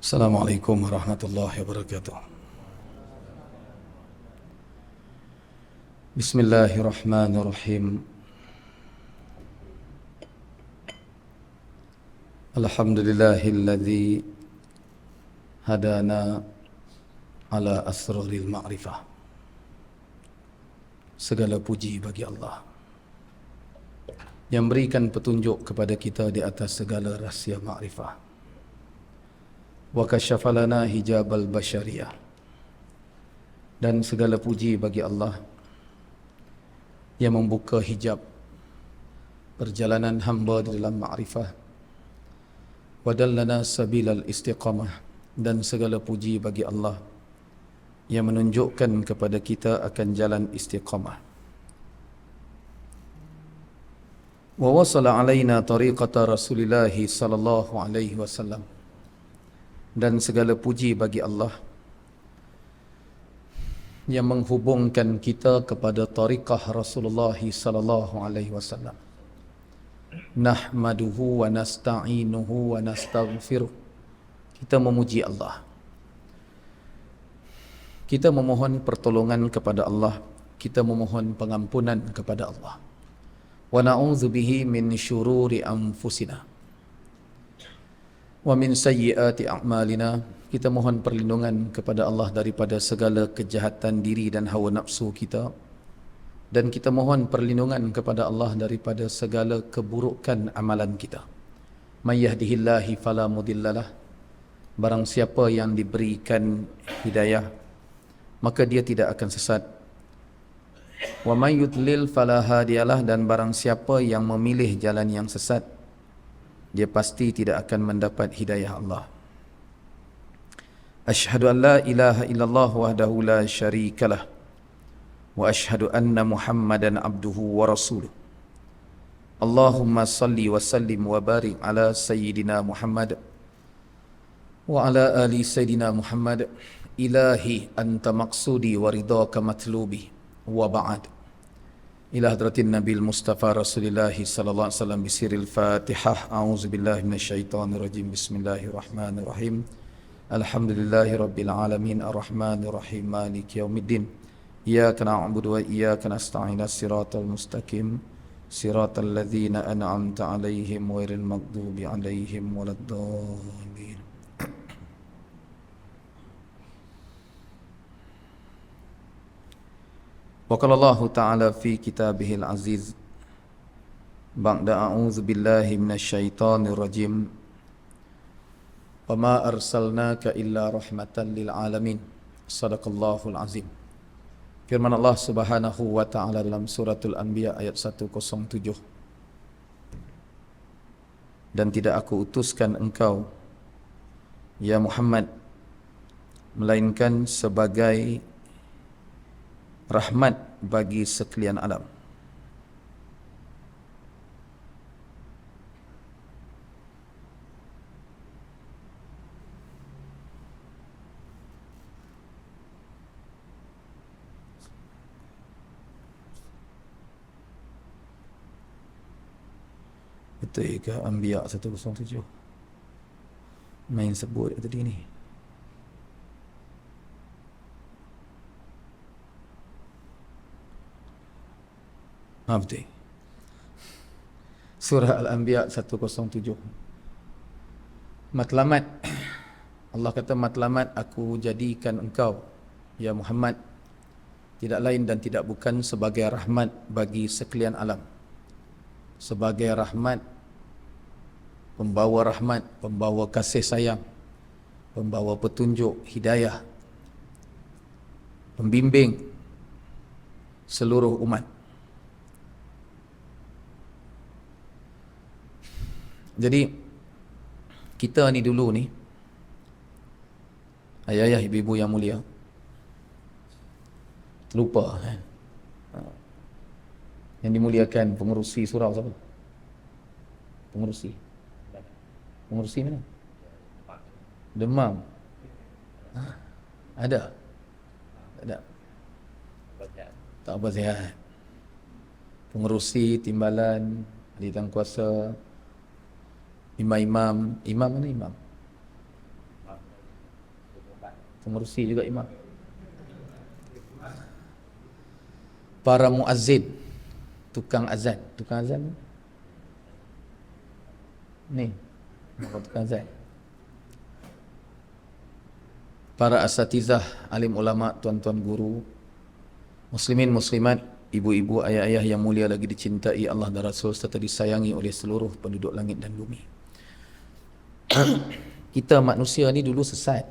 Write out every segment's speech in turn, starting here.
Assalamualaikum warahmatullahi wabarakatuh. Bismillahirrahmanirrahim. Alhamdulillahilladzi hadana ala asraril ma'rifah. Segala puji bagi Allah yang berikan petunjuk kepada kita di atas segala rahsia ma'rifah. Wa kasyafa lana hijabal basyariyah. Dan segala puji bagi Allah yang membuka hijab perjalanan hamba di dalam ma'rifah. Wa dallana sabilal istiqamah. Dan segala puji bagi Allah yang menunjukkan kepada kita akan jalan istiqamah. Wa wasala alaina tariqata Rasulillah sallallahu alaihi wasallam. Dan segala puji bagi Allah yang menghubungkan kita kepada tariqah Rasulullah sallallahu alaihi wasallam. Nahmaduhu wa nasta'inuhu wa nastaghfiruh. Kita memuji Allah. Kita memohon pertolongan kepada Allah. Kita memohon pengampunan kepada Allah. Wa na'udzu bihi min syururi anfusina wa min sayyiati a'malina. Kita mohon perlindungan kepada Allah daripada segala kejahatan diri dan hawa nafsu kita, dan kita mohon perlindungan kepada Allah daripada segala keburukan amalan kita. May yahdihillahu fala mudhillalah. Barang siapa yang diberikan hidayah, maka dia tidak akan sesat. Wa may yudlil fala hadiyalah. Dan barang siapa yang memilih jalan yang sesat, dia pasti tidak akan mendapat hidayah Allah. Asyhadu an la ilaha illallah wahdahu la syarikalah wa asyhadu anna Muhammadan abduhu wa rasuluh. Allahumma salli wa sallim wa barik ala sayyidina Muhammad wa ala ali sayyidina Muhammad. Ilahi anta maqsudi wa ridhaka matlubi wa ba'd. Ila hadratin Nabil Mustafa Rasulullah sallallahu alaihi wasallam bisiril Fatihah. A'udzubillahi minasyaitonir rajim. Bismillahirrahmanirrahim. Alhamdulillahi rabbil alamin arrahmanir rahim maliki yaumiddin. Iyyaka na'budu wa iyyaka nasta'in. Shiratal mustaqim siratal ladzina an'amta 'alaihim ghairil maghdubi 'alaihim waladdallin. Wa qala Allah Ta'ala fi kitabihil aziz ba'da a'udzu billahi minasyaitonir rajim. Wa ma arsalnaka illa rahmatan lil alamin. Shadaqallahul azim. Firman Allah Subhanahu wa Ta'ala dalam suratul Anbiya ayat 107. Dan tidak aku utuskan engkau ya Muhammad melainkan sebagai rahmat bagi sekalian alam. Betul ke Anbiya 107? Main sebut tadi ni. Betul. Surah Al-Anbiya 107. Matlamat. Allah kata matlamat aku jadikan engkau ya Muhammad tidak lain dan tidak bukan sebagai rahmat bagi sekalian alam. Sebagai rahmat, pembawa rahmat, pembawa kasih sayang, pembawa petunjuk, hidayah, pembimbing seluruh umat. Jadi kita ni dulu ni, ayah-ayah, ibu-ibu yang mulia, terlupa kan? Yang dimuliakan pengerusi surau siapa? Pengerusi mana? Demam. Ada? Tak ada? Tak apa sihat. Pengerusi, timbalan, ahli tangkuasa, imam-imam. Imam mana imam? pengerusi juga imam. Para muazzin, tukang azan ni, tukang azan. Para asatizah, alim ulama, tuan-tuan guru, muslimin muslimat, ibu-ibu, ayah-ayah yang mulia lagi dicintai Allah dan Rasul serta disayangi oleh seluruh penduduk langit dan bumi. Kita manusia ni dulu sesat.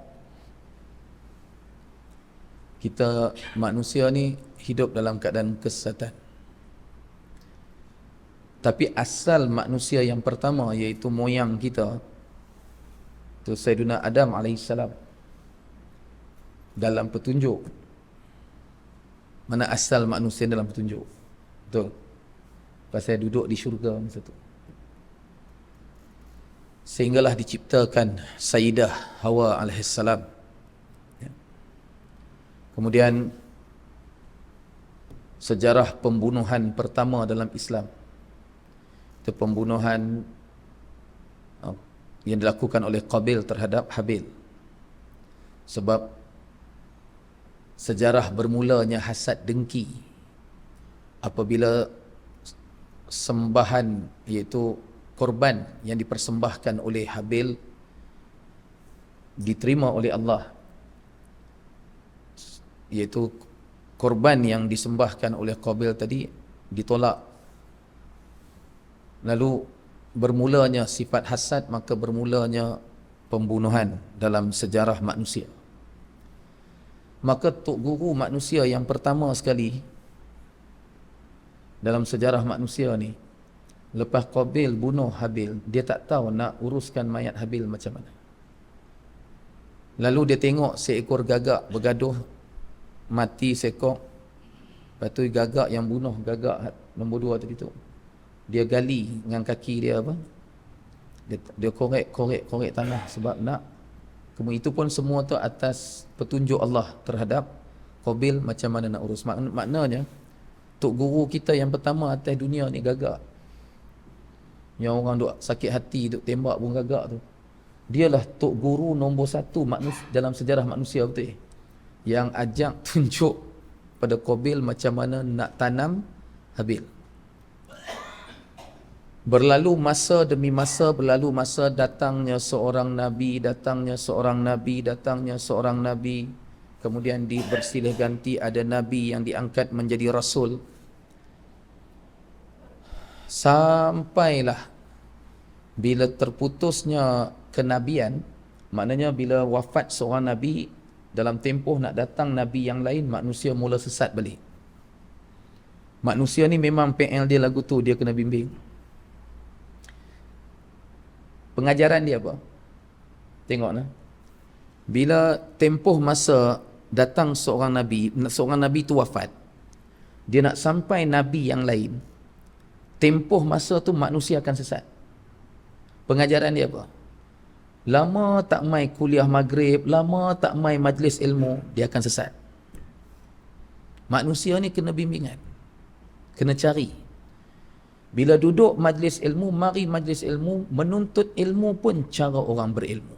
Kita manusia ni hidup dalam keadaan kesesatan. Tapi asal manusia yang pertama, iaitu moyang kita, itu Sayyidina Adam AS, dalam petunjuk. Mana asal manusia dalam petunjuk? Betul. Pasal duduk di syurga masa tu. Sehinggalah diciptakan Sayyidah Hawa AS. Kemudian sejarah pembunuhan pertama dalam Islam, itu pembunuhan yang dilakukan oleh Qabil terhadap Habil. Sebab sejarah bermulanya hasad dengki apabila sembahan, iaitu korban yang dipersembahkan oleh Habil, diterima oleh Allah, iaitu korban yang disembahkan oleh Qabil tadi ditolak. Lalu bermulanya sifat hasad, maka bermulanya pembunuhan dalam sejarah manusia. Maka tok guru manusia yang pertama sekali dalam sejarah manusia ni, lepas Qabil bunuh Habil, dia tak tahu nak uruskan mayat Habil macam mana. Lalu dia tengok seekor gagak bergaduh, mati seekor. Lepas tu gagak yang bunuh, gagak nombor 2 tadi tu, dia gali dengan kaki dia apa? Dia korek tanah sebab nak. Kemudian itu pun semua tu atas petunjuk Allah terhadap Qabil macam mana nak urus. Maknanya tok guru kita yang pertama atas dunia ni gagak. Yang orang duk sakit hati, duk tembak pun gagak tu. Dialah tok guru nombor 1 dalam sejarah manusia, betul. Yang ajak tunjuk pada Qabil macam mana nak tanam Habil. Berlalu masa demi masa, berlalu masa, datangnya seorang Nabi, kemudian bersilih ganti, ada Nabi yang diangkat menjadi Rasul. Sampailah bila terputusnya kenabian, maknanya bila wafat seorang Nabi, dalam tempoh nak datang Nabi yang lain, manusia mula sesat balik. Manusia ni memang PL dia lagu tu, dia kena bimbing. Pengajaran dia apa? Tengok nah. Bila tempoh masa datang seorang Nabi tu wafat, dia nak sampai Nabi yang lain, tempoh masa tu manusia akan sesat. Pengajaran dia apa? Lama tak mai kuliah maghrib, lama tak mai majlis ilmu, dia akan sesat. Manusia ni kena bimbingan, kena cari. Bila duduk majlis ilmu, mari majlis ilmu, menuntut ilmu pun cara orang berilmu.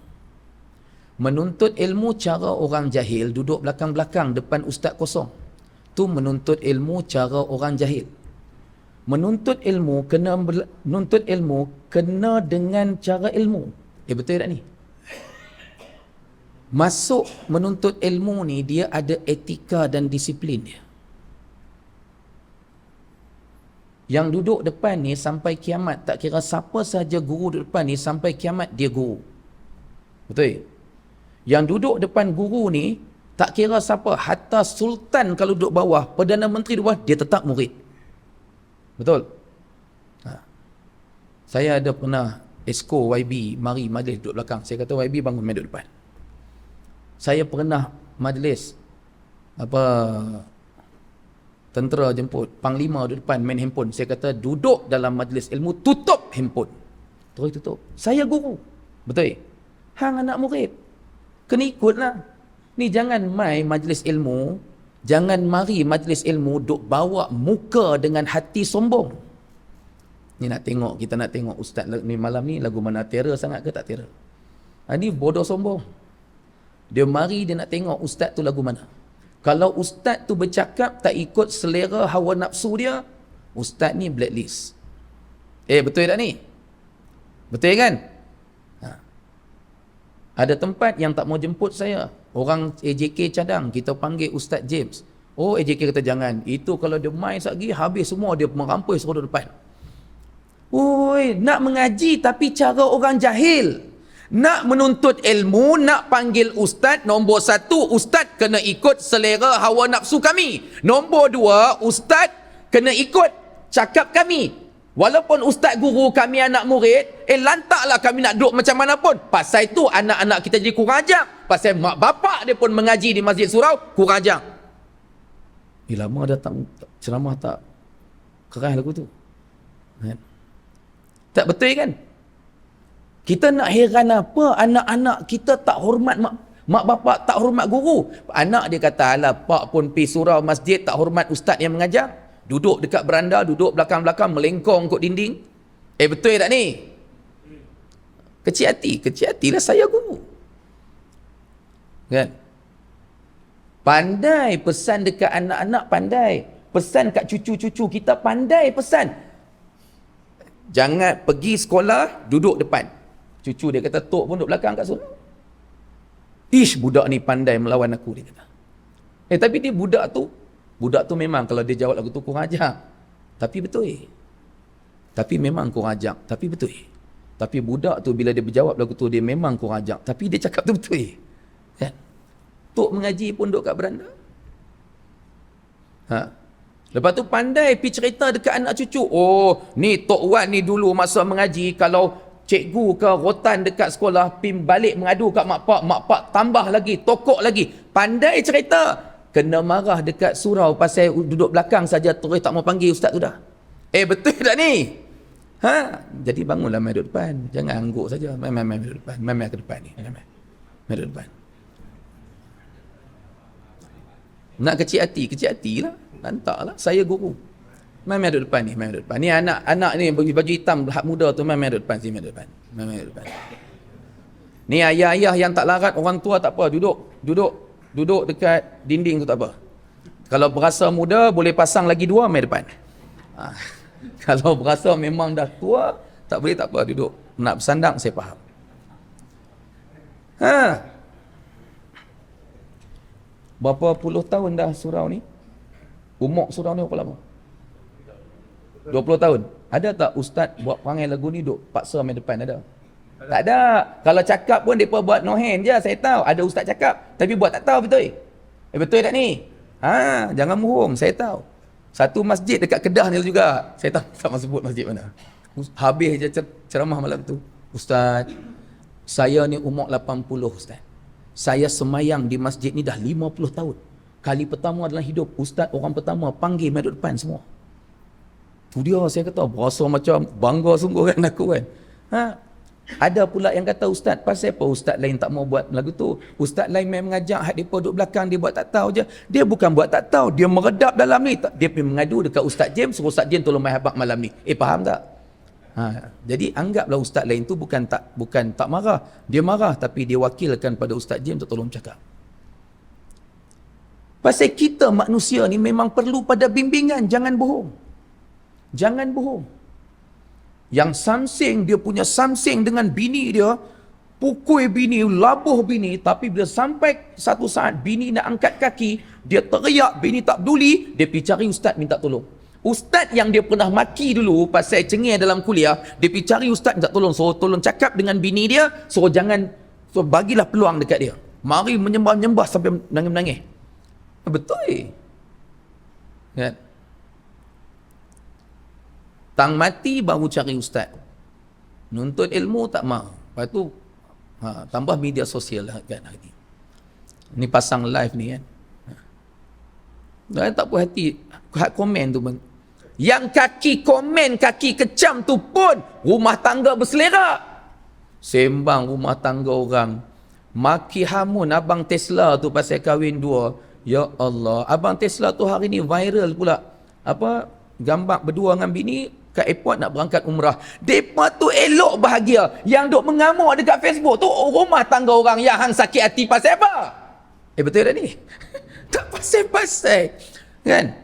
Menuntut ilmu cara orang jahil, duduk belakang-belakang depan ustaz kosong. Tu menuntut ilmu cara orang jahil. Menuntut ilmu kena dengan cara ilmu. Betul tak ni? Masuk menuntut ilmu ni, dia ada etika dan disiplin dia. Yang duduk depan ni sampai kiamat, tak kira siapa saja guru duduk depan ni, sampai kiamat dia guru. Betul? Yang duduk depan guru ni, tak kira siapa, hatta sultan kalau duduk bawah, Perdana Menteri duduk bawah, dia tetap murid. Betul? Saya ada pernah Esko YB mari majlis duduk belakang. Saya kata YB bangun main duduk depan. Saya pernah majlis tentera jemput, panglima duduk depan main handphone. Saya kata duduk dalam majlis ilmu, tutup handphone. Terus tutup. Saya guru. Betul? Hang anak murid, kena ikutlah. Ni jangan mai majlis ilmu, jangan mari majlis ilmu duk bawa muka dengan hati sombong. Ni kita nak tengok ustaz ni malam ni lagu mana, terror sangat ke tak terror? Ni bodoh sombong. Dia mari dia nak tengok ustaz tu lagu mana. Kalau ustaz tu bercakap tak ikut selera hawa nafsu dia, ustaz ni blacklist. Betul tak ni? Betul kan? Ada tempat yang tak mau jemput saya. Orang AJK cadang, kita panggil Ustaz James. AJK kata jangan. Itu kalau dia main lagi, habis semua dia merampai suruh depan. Nak mengaji tapi cara orang jahil. Nak menuntut ilmu, nak panggil ustaz, nombor satu, ustaz kena ikut selera hawa nafsu kami. Nombor dua, ustaz kena ikut cakap kami. Walaupun ustaz guru kami anak murid, lantaklah kami nak duduk macam mana pun. Pasal itu anak-anak kita jadi kurang ajar. Pasal mak bapak dia pun mengaji di Masjid Surau, kurang ajar. Lama dah tak ceramah tak keras lagu tu. Tak betul kan? Kita nak heran apa anak-anak kita tak hormat mak bapak, tak hormat guru. Anak dia kata, alah pak pun pergi surau masjid tak hormat ustaz yang mengajar. Duduk dekat beranda, duduk belakang-belakang, melengkong kot dinding. Betul tak ni? Kecil hatilah saya guru. Kan? Pandai pesan dekat anak-anak, pandai. Pesan kat cucu-cucu kita, pandai pesan. Jangan pergi sekolah, duduk depan. Cucu dia kata, tok pun duduk belakang kat sana. Budak ni pandai melawan aku, dia kata. Tapi dia budak tu memang kalau dia jawab lagu tu kurang ajar. Tapi betul. Tapi memang kurang ajar. Tapi betul. Tapi budak tu bila dia berjawab lagu tu, dia memang kurang ajar. Tapi dia cakap tu betul. Kan? Tok mengaji pun duduk kat beranda. Lepas tu pandai pergi cerita dekat anak cucu. Ni Tok Wan ni dulu masa mengaji, kalau cikgu ke rotan dekat sekolah, pin balik mengadu kat mak pak tambah lagi, tokok lagi. Pandai cerita. Kena marah dekat surau pasal duduk belakang saja, terus tak mau panggil ustaz tu dah. Betul tak ni? Jadi bangunlah main duduk depan. Jangan angguk saja. Main duduk depan. Main ke depan ni. Main duduk depan. Nak kecil hati lah. Lantaklah. Saya guru. Main duduk depan ni. Ni anak ni baju hitam hak muda tu, main duduk depan. Main duduk depan. Ni ayah-ayah yang tak larat, orang tua tak apa. Duduk dekat dinding tu tak apa. Kalau berasa muda, boleh pasang lagi 2, main depan. Kalau berasa memang dah tua, tak boleh, tak apa, duduk. Nak bersandang, saya faham. Berapa puluh tahun dah surau ni? Umur surau ni berapa lama? 20 tahun. Ada tak ustaz buat perangai lagu ni duk paksa main depan? Ada? Tak ada. Kalau cakap pun mereka buat no hand je, saya tahu. Ada ustaz cakap, tapi buat tak tahu betul. Betul tak ni? Jangan bohong, saya tahu. Satu masjid dekat Kedah ni juga. Saya tak mahu sebut masjid mana. Habis je ceramah malam tu. Ustaz, saya ni umur 80 ustaz. Saya semayang di masjid ni dah 50 tahun. Kali pertama dalam hidup, ustaz orang pertama panggil main duduk depan semua. Tu dia, saya kata, berasa macam bangga sungguh kan aku kan. Ada pula yang kata, ustaz, pasal apa ustaz lain tak mau buat lagu tu? Ustaz lain main mengajak, hak mereka duduk belakang, dia buat tak tahu je. Dia bukan buat tak tahu, dia meredap dalam ni. Dia pergi mengadu dekat Ustaz James, suruh Ustaz James tolong main habak malam ni. Faham tak? Jadi anggaplah ustaz lain tu bukan tak marah. Dia marah, tapi dia wakilkan pada Ustaz James untuk tolong cakap. Pasal kita manusia ni memang perlu pada bimbingan, jangan bohong. Jangan bohong. Yang samsing, dia punya samsing dengan bini dia, pukul bini, labuh bini, tapi bila sampai satu saat bini nak angkat kaki, dia teriak, bini tak peduli, dia pergi cari ustaz minta tolong. Ustaz yang dia pernah maki dulu pasal cengih dalam kuliah, dia pergi cari ustaz minta tolong, suruh tolong cakap dengan bini dia, suruh bagilah peluang dekat dia. Mari menyembah-nyembah sampai menangis-menangis. Betul. Kan? Tang mati baru cari ustaz. Nuntut ilmu tak mahu. Lepas tu tambah media sosial lah kan hari ni. Ni pasang live ni kan. Dan tak puas hati hak komen tu pun. Yang kaki komen, kaki kecam tu pun rumah tangga berselera. Sembang rumah tangga orang. Maki hamun abang Tesla tu pasal kahwin 2. Ya Allah, abang Tesla tu hari ni viral pula. Gambar berdua dengan bini, kat airport nak berangkat umrah. Depa tu elok bahagia. Yang duk mengamuk dekat Facebook tu rumah tangga orang yang hang sakit hati pasal apa? Betul tak ni? Tak pasal-pasal. Kan?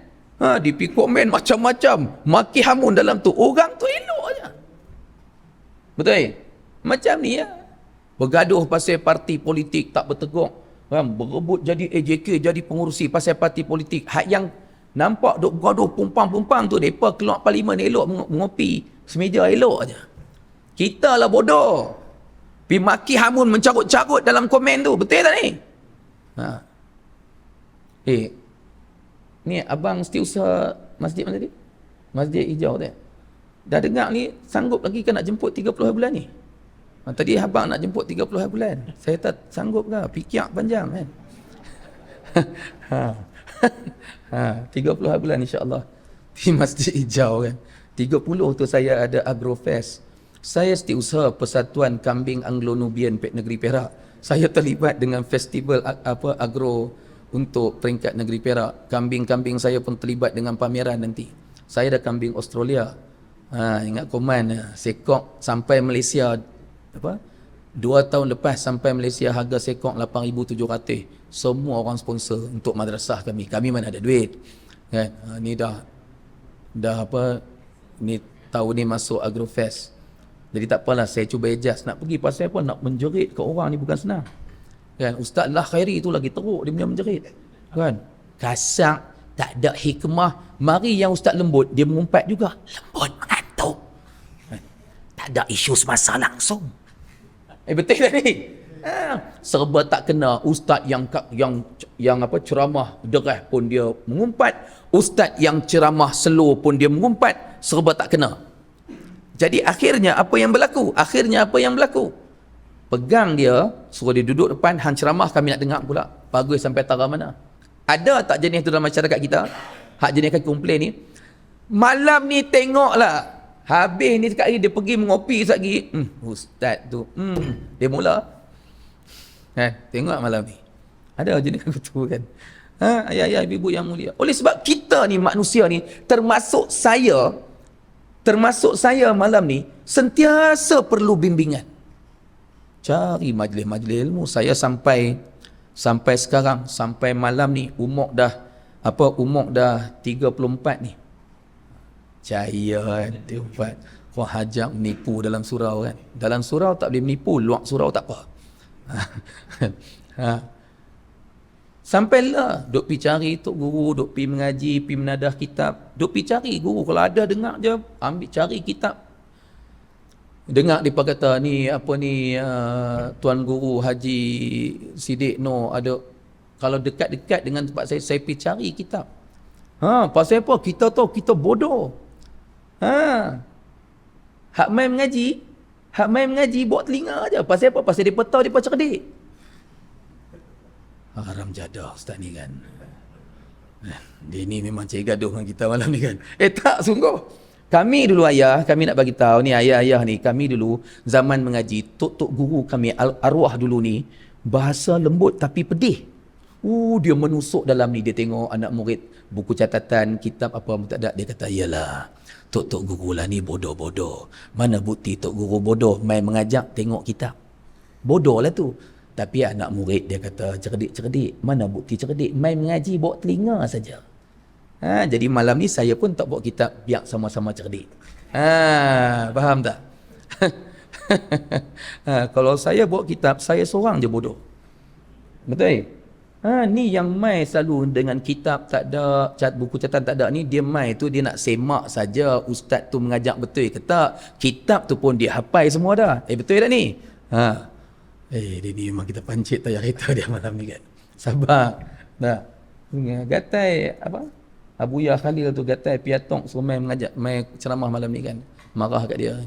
Di komen macam-macam. Maki hamun dalam tu. Orang tu elok aja. Betul? Macam ni ya. Bergaduh pasal parti politik tak berteguk. Berebut jadi AJK, jadi pengurusi pasal parti politik. Hak yang nampak duk bergaduh pumpang-pumpang tu, mereka keluar parlimen elok mengopi semeja elok aja. Kita lah bodoh. Pi maki hamun mencarut-carut dalam komen tu. Betul tak ni? Ni abang setiausaha masjid mana tadi? Masjid hijau tu. Dah dengar ni, sanggup lagi kan nak jemput 30 hari bulan ni? Tadi abang nak jemput 30 hari bulan. Saya tak sanggup ke? Fikir panjang kan? 30 hari bulan insya-Allah di Masjid Hijau kan. 30 tu saya ada Agrofest. Saya setiausaha Persatuan Kambing Anglo-Nubian Negeri Perak. Saya terlibat dengan festival agro untuk peringkat negeri Perak. Kambing-kambing saya pun terlibat dengan pameran nanti. Saya ada kambing Australia. Ingat koman sekok sampai Malaysia 2 tahun lepas sampai Malaysia harga sekok 8,700. Semua orang sponsor untuk madrasah kami. Kami mana ada duit. Kan? Ni dah ni tahun ni masuk Agrofest. Jadi tak apalah, saya cuba adjust. Nak pergi pasal apa? Nak menjerit ke orang ni bukan senang. Kan? Ustaz Lah Khairi tu lagi teruk dia punya menjerit. Kan? Kasar, tak ada hikmah. Mari yang ustaz lembut, dia mengumpat juga. Lembut mengantuk. Kan? Tak ada isu semasa langsung. Betul tak ni? Serba tak kena. Ustaz yang ceramah derah pun dia mengumpat. Ustaz yang ceramah slow pun dia mengumpat. Serba tak kena. Jadi akhirnya apa yang berlaku? Pegang dia, suruh dia duduk depan, hang ceramah kami nak dengar pula. Bagus sampai tara mana? Ada tak jenis tu dalam masyarakat kita? Hak jenis kaki komplain ni. Malam ni tengoklah. Habis ni sekali dia pergi mengopi sekali. Ustaz tu. Dia mula. Tengok malam ni. Ada jenis aku tu kan. Ayah-ayah, ibu-ibu yang mulia. Oleh sebab kita ni manusia ni, termasuk saya malam ni, sentiasa perlu bimbingan. Cari majlis-majlis ilmu. Saya sampai sekarang, sampai malam ni, umur dah 34 ni. Cahaya kan, 34. Kau hajak menipu dalam surau kan. Dalam surau tak boleh menipu, luar surau tak apa. Sampailah duk pi cari tok guru, duk pi mengaji, pi menadah kitab, duk pi cari guru. Kalau ada dengar je, ambil cari kitab. Dengar depa kata ni tuan guru Haji Sidik Noh ada, kalau dekat-dekat dengan tempat saya pi cari kitab. Pasal apa? Kita tahu kita bodoh. Hak main mengaji buat telinga aja. Pasal apa? Pasal depa tahu depa cerdik. Haram jadah ustaz ni kan. Dia ni memang cari gaduh dengan kita malam ni kan. Tak, sungguh. Kami dulu kami nak bagi tahu ni ayah-ayah ni, kami dulu zaman mengaji, tok-tok guru kami arwah dulu ni bahasa lembut tapi pedih. Dia menusuk dalam ni, dia tengok anak murid buku catatan, kitab apa pun tak ada, dia kata yalah, tok-tok guru lah ni bodoh-bodoh. Mana bukti tok guru bodoh main mengajak tengok kitab. Bodoh lah tu. Tapi anak murid dia kata cerdik-cerdik. Mana bukti cerdik? Main mengaji bawa telinga saja. Jadi malam ni saya pun tak bawa kitab, biar sama-sama cerdik. Faham tak? Kalau saya bawa kitab, saya seorang je bodoh. Betul? Ni yang mai selalu dengan kitab tak ada, buku catatan tak ada ni, dia mai tu dia nak semak saja ustaz tu mengajak betul ke tak. Kitab tu pun dia hafal semua dah. Betul tak ni? Dia ni memang kita pancit tayar kereta dia malam ni kan. Sabar. Gatai Abu Ya Khalil tu gatai piatok suruh main ceramah malam ni kan. Marah kat dia.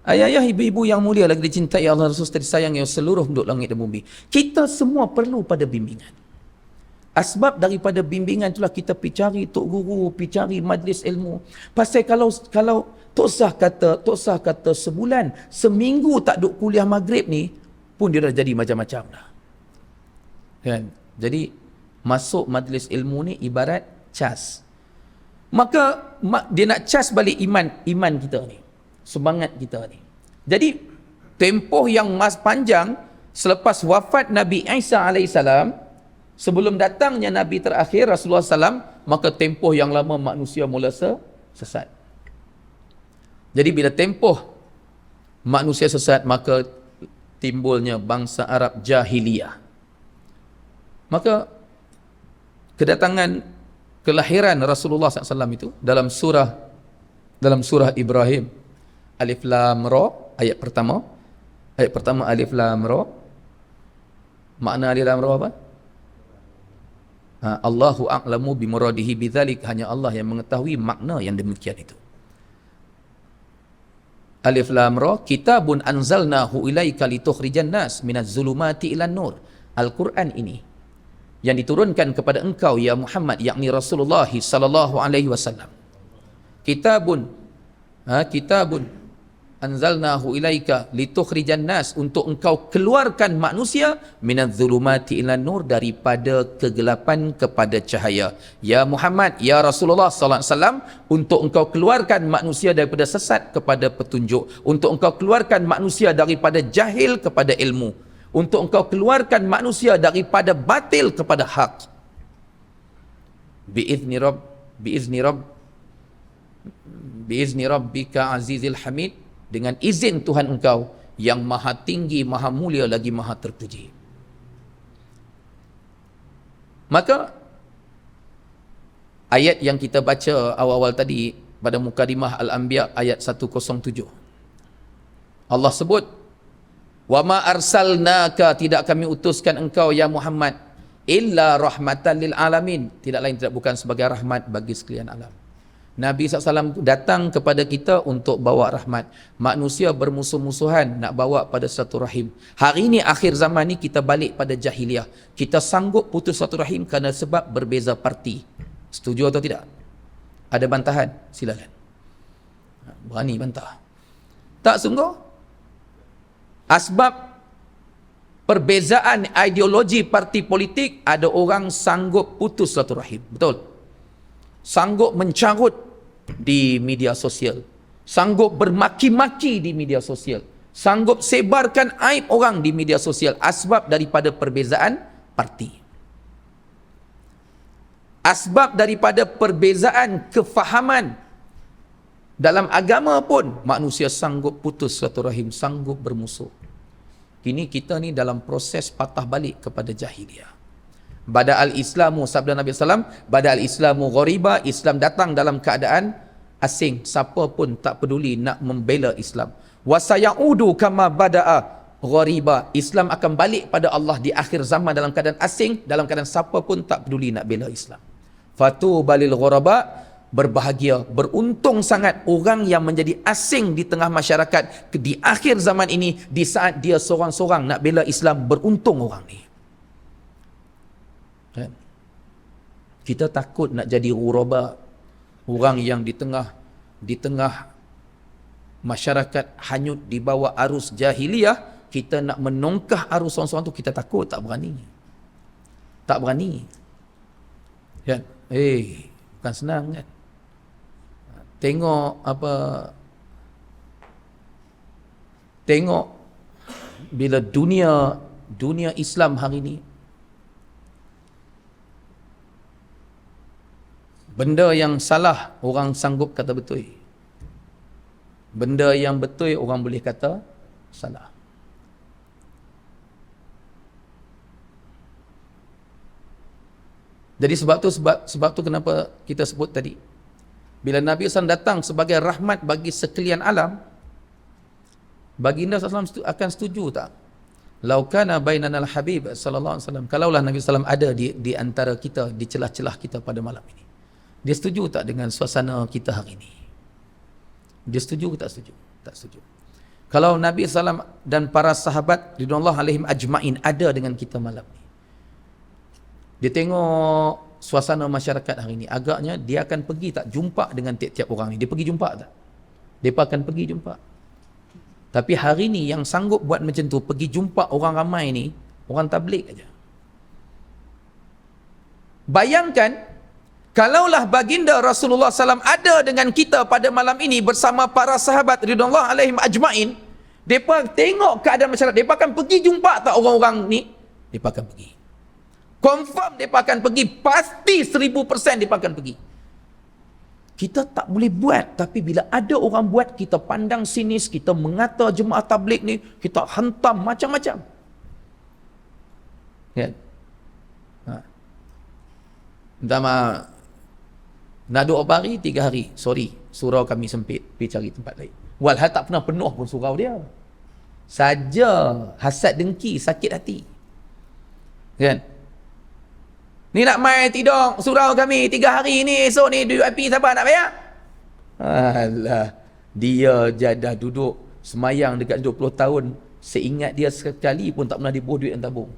Ayah-ayah, ibu-ibu yang mulia lagi dicintai Allah Rasul, disayang yang seluruh penduduk langit dan bumi. Kita semua perlu pada bimbingan. Asbab daripada bimbingan itulah kita pergi cari tok guru, pergi cari majlis ilmu. Pasal kalau Tok Sah kata sebulan, seminggu tak duk kuliah maghrib ni pun dia dah jadi macam-macam dah. Kan? Jadi masuk majlis ilmu ni ibarat cas. Maka dia nak cas balik iman kita ni, semangat kita ni. Jadi tempoh yang panjang selepas wafat Nabi Isa alaihissalam, sebelum datangnya Nabi terakhir Rasulullah SAW, maka tempoh yang lama manusia mula sesat. Jadi bila tempoh manusia sesat, maka timbulnya bangsa Arab jahiliyah. Maka kedatangan kelahiran Rasulullah SAW itu dalam surah Ibrahim, Alif Lam Ra, ayat pertama Alif Lam Ra. Makna Alif Lam Ra apa? Allahu a'lamu bimuradihi bidzalik, hanya Allah yang mengetahui makna yang demikian itu. Alif Lam Ra, kitabun anzalnahu ilaika litukhrijan nas minaz zulumati ilan nur. Al-Quran ini yang diturunkan kepada engkau ya Muhammad, yakni Rasulullah sallallahu alaihi wasallam. Kitabun anzalnahu ilaika litukhrijan nas, untuk engkau keluarkan manusia minaz zulumati ilan nur, daripada kegelapan kepada cahaya. Ya Muhammad, ya Rasulullah sallallahu alaihi wasallam, untuk engkau keluarkan manusia daripada sesat kepada petunjuk, untuk engkau keluarkan manusia daripada jahil kepada ilmu, untuk engkau keluarkan manusia daripada batil kepada hak. Biizni rabbika azizil hamid, dengan izin Tuhan engkau yang maha tinggi, maha mulia lagi maha terpuji. Maka ayat yang kita baca awal-awal tadi pada mukadimah Al-Anbiya ayat 107, Allah sebut, wa ma arsalnaka, tidak kami utuskan engkau ya Muhammad, illa rahmatan lil alamin, tidak lain tidak bukan sebagai rahmat bagi sekalian alam. Nabi SAW datang kepada kita untuk bawa rahmat. Manusia bermusuh-musuhan nak bawa pada satu rahim. Hari ini akhir zaman ni kita balik pada jahiliah. Kita sanggup putus satu rahim kerana sebab berbeza parti. Setuju atau tidak? Ada bantahan? Silakan. Berani bantah? Tak sungguh? Asbab perbezaan ideologi parti politik, ada orang sanggup putus satu rahim. Betul? Sanggup mencarut di media sosial, sanggup bermaki-maki di media sosial, sanggup sebarkan aib orang di media sosial, asbab daripada perbezaan parti, asbab daripada perbezaan kefahaman. Dalam agama pun manusia sanggup putus satu rahim, sanggup bermusuh. Kini kita ni dalam proses patah balik kepada jahiliah. Bada al-Islamu, sabda Nabi SAW, bada al-Islamu ghariba, Islam datang dalam keadaan asing. Siapa pun tak peduli nak membela Islam. Wa sayaudu kama bada'a ghariba, Islam akan balik pada Allah di akhir zaman dalam keadaan asing, dalam keadaan siapa pun tak peduli nak bela Islam. Fatuba lil ghuraba, berbahagia, beruntung sangat orang yang menjadi asing di tengah masyarakat di akhir zaman ini, di saat dia seorang-seorang nak bela Islam. Beruntung orang ni. Kita takut nak jadi ghuraba, orang yang di tengah masyarakat hanyut di bawah arus jahiliyah. Kita nak menongkah arus seorang-seorang tu, kita takut, tak berani. Tak berani. Kan? Bukan senang kan? Tengok bila dunia Islam hari ini, benda yang salah orang sanggup kata betul, benda yang betul orang boleh kata salah. Jadi sebab tu kenapa kita sebut tadi, bila Nabi SAW datang sebagai rahmat bagi sekalian alam, baginda SAW akan setuju tak? Laukana bainanal habib sallallahu alaihi wasallam, kalaulah Nabi SAW ada di antara kita, di celah-celah kita pada malam ini, dia setuju tak dengan suasana kita hari ini? Dia setuju ke tak setuju? Tak setuju. Kalau Nabi SAW dan para sahabat ridwanullah alaihim ajma'in ada dengan kita malam ini, dia tengok suasana masyarakat hari ini, agaknya dia akan pergi tak jumpa dengan tiap-tiap orang ni? Dia pergi jumpa tak? Mereka akan pergi jumpa. Tapi hari ni yang sanggup buat macam tu, pergi jumpa orang ramai ni, orang tabligh aja. Bayangkan Kalaulah baginda Rasulullah SAW ada dengan kita pada malam ini bersama para sahabat ridwanullah alaihim ajmain, mereka tengok keadaan masyarakat, mereka akan pergi jumpa tak orang-orang ni? Mereka akan pergi. Confirm mereka akan pergi, pasti 1000% mereka akan pergi. Kita tak boleh buat, tapi bila ada orang buat, kita pandang sinis, kita mengata jemaah tabligh ni, kita hantam macam-macam. Kan? Minta maaf. Nak duduk berapa hari? 3 hari. Sorry, surau kami sempit. Pergi cari tempat lain. Walhal tak pernah penuh pun surau dia. Saja hasad dengki, sakit hati. Kan? Ni nak mai tidur surau kami 3 hari ni, esok ni UIP siapa nak bayar? Alah, dia jadah duduk semayang dekat 20 tahun. Seingat dia sekali pun tak pernah dibuh duit dan tabung.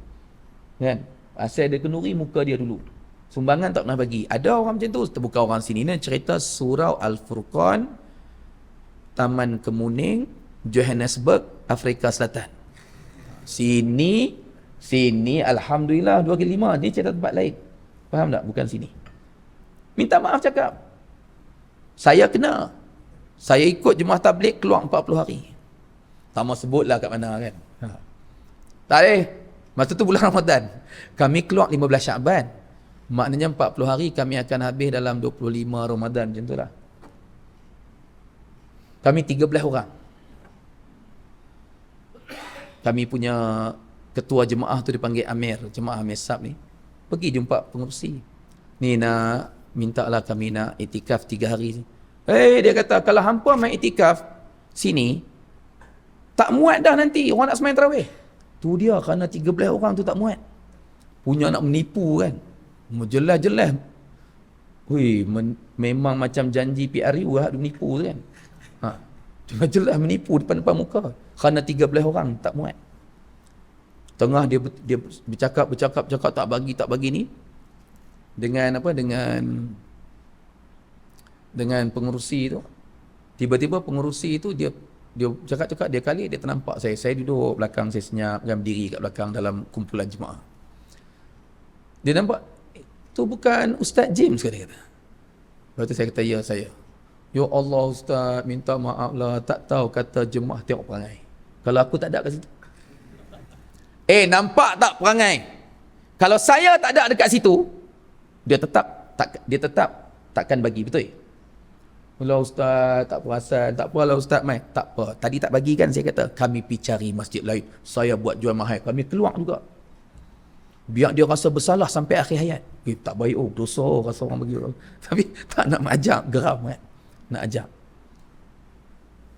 Kan? Asal dia kenuri muka dia dulu. Sumbangan tak pernah bagi. Ada orang macam tu, terbuka orang sini. Ini cerita Surau Al-Furqan, Taman Kemuning, Johannesburg, Afrika Selatan. Sini Alhamdulillah 2/5. Ni cerita tempat lain. Faham tak? Bukan sini. Minta maaf cakap. Saya kena. Saya ikut jemaah tabligh keluar 40 hari. Tak mau sebutlah kat mana kan. Tak boleh. Masa tu bulan Ramadan. Kami keluar 15 Syaban. Maknanya 40 hari kami akan habis dalam 25 Ramadan macam tu lah. Kami 13 orang. Kami punya ketua jemaah tu dipanggil Amir, jemaah Amir Sab ni. Pergi jumpa pengurusi. Ni nak minta lah kami nak itikaf 3 hari. Dia kata kalau hampa main itikaf sini, tak muat dah nanti orang nak sembang tarawih. Tu dia kerana 13 orang tu tak muat. Punya nak menipu kan. Jelas-jelas. Memang macam janji PRU lah menipu tu kan. Jelas-jelas menipu depan-depan muka. Kerana 13 orang tak muat. Tengah dia bercakap tak bagi ni. Dengan pengurusi tu. Tiba-tiba pengurusi tu dia cakap dia kali dia ternampak saya duduk belakang, saya senyap kan, berdiri kat belakang dalam kumpulan jemaah. Dia nampak tu bukan Ustaz James ke, dia kata. Lepas tu saya kata ya saya. Ya Allah Ustaz, minta maaf lah, tak tahu kata jemaah tengok perangai. Kalau aku tak ada kat situ. Nampak tak perangai? Kalau saya tak ada dekat situ, dia tetap takkan bagi, betul? Kalau Ustaz tak perasan, tak apalah Ustaz mai. Tak apa. Tadi tak bagi kan, saya kata kami pergi cari masjid lain. Saya buat jual mahal, kami keluar juga. Biar dia rasa bersalah sampai akhir hayat. Tak baik, dosa rasa orang bagi. Tapi tak nak ajak, geram kan. Nak ajak.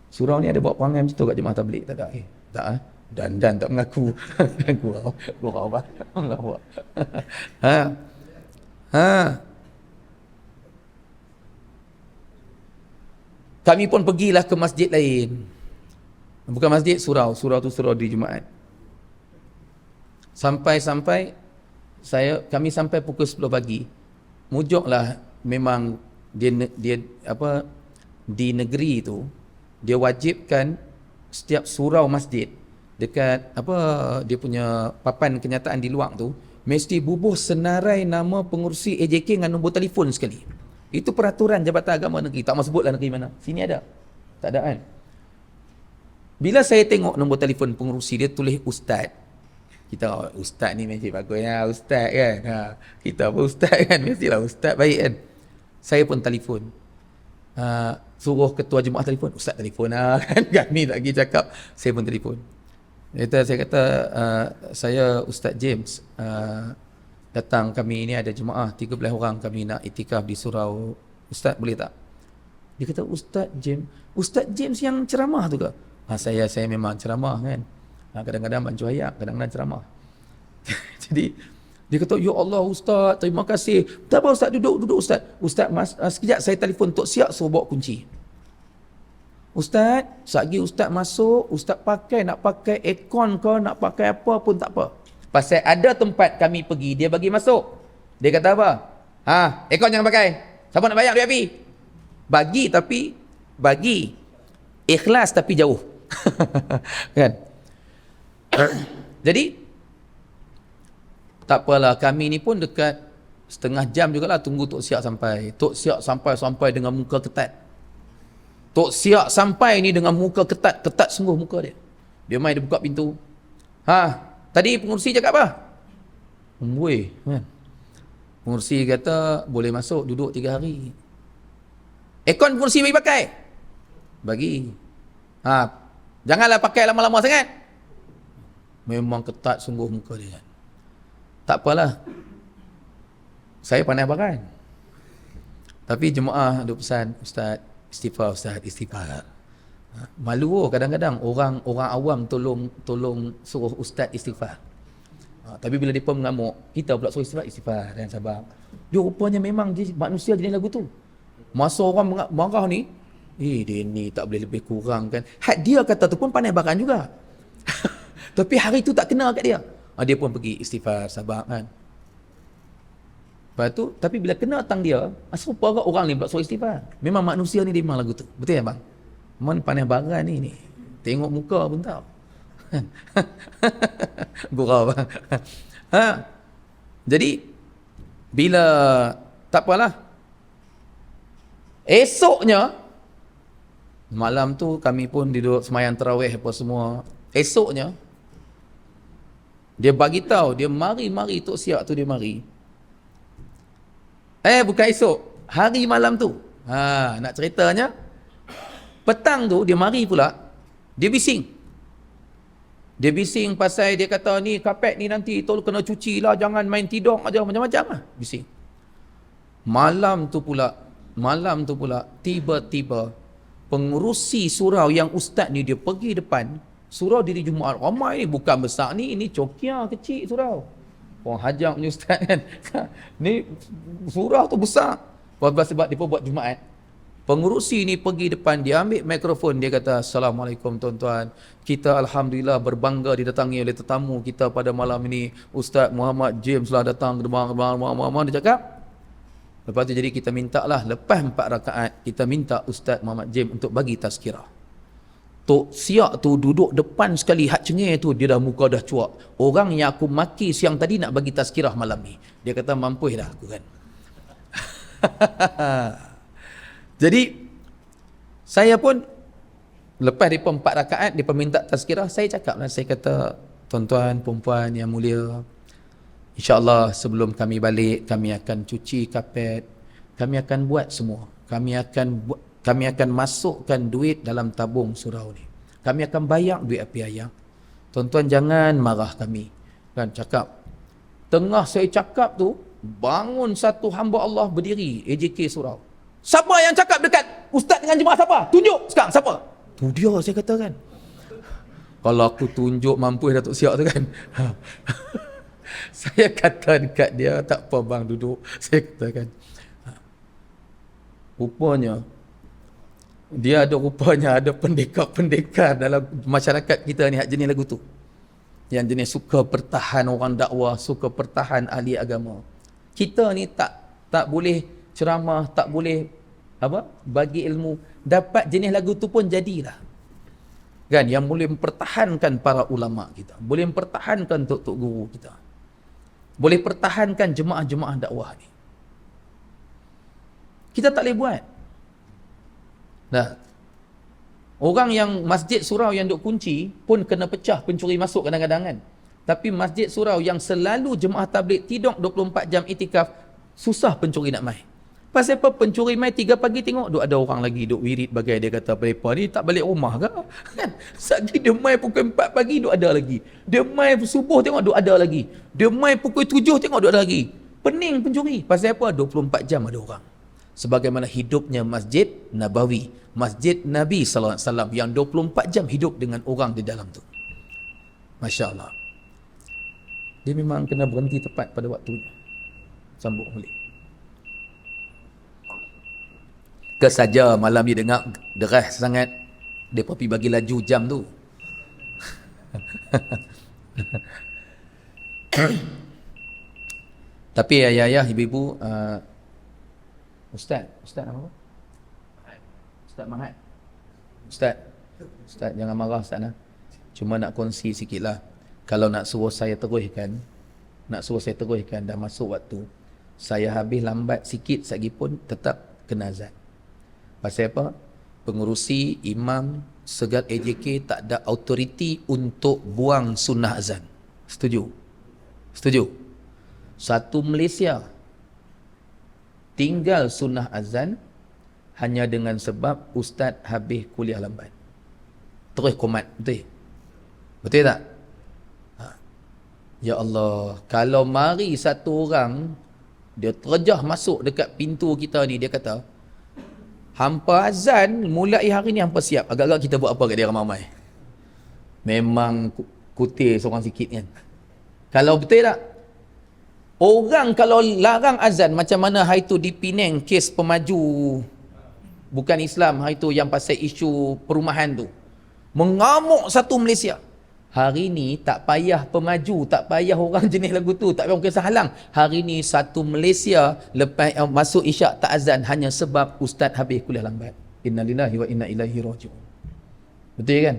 Surau ni ada buat perangai macam tu kat jemaah tabligh? Tak ada. Tak Dan tak mengaku. Gurau bah. Allah buat. Kami pun pergilah ke masjid lain. Bukan masjid, surau. Surau tu surau di Jumaat. Sampai kami sampai pukul 10 pagi. Mujuklah memang dia di negeri itu dia wajibkan setiap surau masjid dekat dia punya papan kenyataan di luar tu mesti bubuh senarai nama pengurusi AJK dengan nombor telefon sekali. Itu peraturan Jabatan Agama Negeri. Tak mahu sebutlah negeri mana. Sini ada. Tak ada kan? Bila saya tengok nombor telefon pengurusi, dia tulis Ustaz. Kita, Ustaz ni mesti bagus ya, Ustaz kan. Kita apa Ustaz kan, mestilah Ustaz baik kan. Saya pun telefon. Suruh ketua jemaah telefon, Ustaz telefon kan. Kami tak pergi cakap, saya pun telefon. Saya kata, saya Ustaz James, datang kami ini ada jemaah 13 orang kami nak itikaf di surau. Ustaz boleh tak? Dia kata, Ustaz James yang ceramah tu ke? Saya memang ceramah kan. Kadang-kadang bancu ayat, kadang-kadang ceramah. Jadi dia kata, ya Allah Ustaz, terima kasih. Tak apa Ustaz, duduk Ustaz. Ustaz, sekejap saya telefon Tok Siak suruh bawa kunci. Ustaz, sekejap Ustaz masuk, Ustaz nak pakai aircon ke, nak pakai apa pun tak apa. Pasal ada tempat kami pergi, dia bagi masuk. Dia kata apa? Aircon jangan pakai. Siapa nak bayar VIP? Bagi. Ikhlas tapi jauh. Kan? Jadi tak apalah, kami ni pun dekat setengah jam jugalah tunggu Tok Siak sampai. Tok Siak sampai dengan muka ketat. Tok Siak sampai ni dengan muka ketat sungguh muka dia. Dia main, dia buka pintu. Tadi pengurusi cakap apa? Amboi, kan? Pengurusi kata boleh masuk, duduk 3 hari. Aircon pengurusi bagi pakai? Bagi. Janganlah pakai lama-lama sangat. Memang ketat sungguh muka dia. Tak apalah. Saya pandai baran. Tapi jemaah ada pesan, Ustaz, istighfar Ustaz, istighfar. Malu kadang-kadang orang awam tolong suruh Ustaz istighfar. Tapi bila mereka mengamuk, kita pula suruh istighfar dan sabar. Dia rupanya memang manusia jenis lagu tu. Masa orang marah ni, dia ni tak boleh lebih kurang kan. Dia kata tu pun pandai baran juga. Tapi hari tu tak kena kat dia. Dia pun pergi istighfar, sabar kan. Lepas tu, tapi bila kena tang dia, serupa orang ni pula suruh istighfar. Memang manusia ni dia memang lagu tu. Betul ya bang? Memang pandai baran ni. Tengok muka pun tahu. Gurau bang. Jadi, bila, tak apalah. Esoknya, malam tu kami pun duduk semayang tarawih apa semua. Esoknya, dia bagi tahu, dia mari Tok Siak tu dia mari. Bukan esok, hari malam tu. Nak ceritanya, petang tu dia mari pula, dia bising. Dia bising pasal dia kata ni kapet ni nanti tolong kena cuci lah, jangan main tidur aja, macam-macam lah. Bising. Malam tu pula tiba-tiba pengurusi surau yang ustaz ni dia pergi depan surau diri Jumaat ramai ni, bukan besar ni, ini cokia kecil surau. Orang hajak punya ustaz kan. Ni surau tu besar. Sebab dia buat Jumaat. Pengurusi ni pergi depan, dia ambil mikrofon, dia kata, Assalamualaikum tuan-tuan. Kita Alhamdulillah berbangga didatangi oleh tetamu kita pada malam ini. Ustaz Muhammad James lah datang ke demang. Dia cakap. Lepas tu jadi kita minta lah, lepas 4 rakaat, kita minta Ustaz Muhammad James untuk bagi tazkirah. Tok Siak tu duduk depan sekali, hak cengih tu, dia dah muka dah cuak. Orang yang aku maki siang tadi nak bagi tazkirah malam ni. Dia kata, mampu dah aku kan. Jadi, saya pun, lepas dia 4 rakaat, dia minta tazkirah, saya cakap lah, saya kata, tuan-tuan, perempuan yang mulia, InsyaAllah sebelum kami balik, kami akan cuci kapet, kami akan buat semua. Kami akan masukkan duit dalam tabung surau ni. Kami akan bayar duit api ayam. Tuan-tuan jangan marah kami. Kan cakap. Tengah saya cakap tu, bangun satu hamba Allah berdiri, AJK surau. Siapa yang cakap dekat ustaz dengan jemaah siapa? Tunjuk sekarang siapa? Tu dia saya kata kan. Kalau aku tunjuk mampu Datuk Siak tu kan. Saya kata dekat dia, tak apa bang duduk. Saya kata kan. Rupanya dia ada pendekar-pendekar dalam masyarakat kita ni, hak jenis lagu tu. Yang jenis suka pertahan orang dakwah, suka pertahan ahli agama. Kita ni tak boleh ceramah, tak boleh bagi ilmu. Dapat jenis lagu tu pun jadilah. Kan, yang boleh mempertahankan para ulama kita. Boleh mempertahankan tok-tok guru kita. Boleh pertahankan jemaah-jemaah dakwah ni. Kita tak boleh buat. Nah, orang yang masjid surau yang duk kunci pun kena pecah pencuri masuk kadang-kadang kan. Tapi masjid surau yang selalu jemaah tabligh tidur 24 jam itikaf, susah pencuri nak mai. Pasal apa? Pencuri mai 3 pagi tengok duk ada orang lagi duk wirid bagai dia kata mereka ni tak balik rumah ke? Kan? Sagi dia mai pukul 4 pagi duk ada lagi. Dia mai subuh tengok duk ada lagi. Dia mai pukul 7 tengok duk ada lagi. Pening pencuri. Pasal apa? 24 jam ada orang. Sebagaimana hidupnya Masjid Nabawi, Masjid Nabi sallallahu alaihi wasallam yang 24 jam hidup dengan orang di dalam tu. Masya-Allah. Dia memang kena berhenti tepat pada waktunya. Sambung balik. Kesaja malam dia dengar deras sangat, dia pergi bagi laju jam tu. Tapi ayah-ayah, ibu-ibu, Ustaz nama apa? Ustaz Mahat. Ustaz jangan marah Ustaz nah. Cuma nak kongsi sikitlah. Kalau nak suruh saya teruskan dah masuk waktu. Saya habis lambat sikit lagi pun tetap kena azan. Pasal apa? Pengurusi, imam, segat AJK tak ada autoriti untuk buang sunnah azan. Setuju? Setuju? Satu Malaysia tinggal sunnah azan hanya dengan sebab ustaz habis kuliah lambat. Terus komat, betul? Betul tak? Ya Allah, kalau mari satu orang dia terjah masuk dekat pintu kita ni, dia kata, hampa azan mulai hari ni hampa siap. Agak-agak kita buat apa kat dia ramai-ramai? Memang kutir seorang sikit kan. Kalau betul tak? Orang kalau larang azan, macam mana hari tu di Penang kes pemaju bukan Islam hari tu yang pasal isu perumahan tu. Mengamuk satu Malaysia. Hari ni tak payah pemaju, tak payah orang jenis lagu tu, tak payah orang kisah halang. Hari ni satu Malaysia lepas masuk isyak tak azan hanya sebab ustaz habis kuliah lambat. Innalillahi wa inna ilaihi raji'un. Betul kan?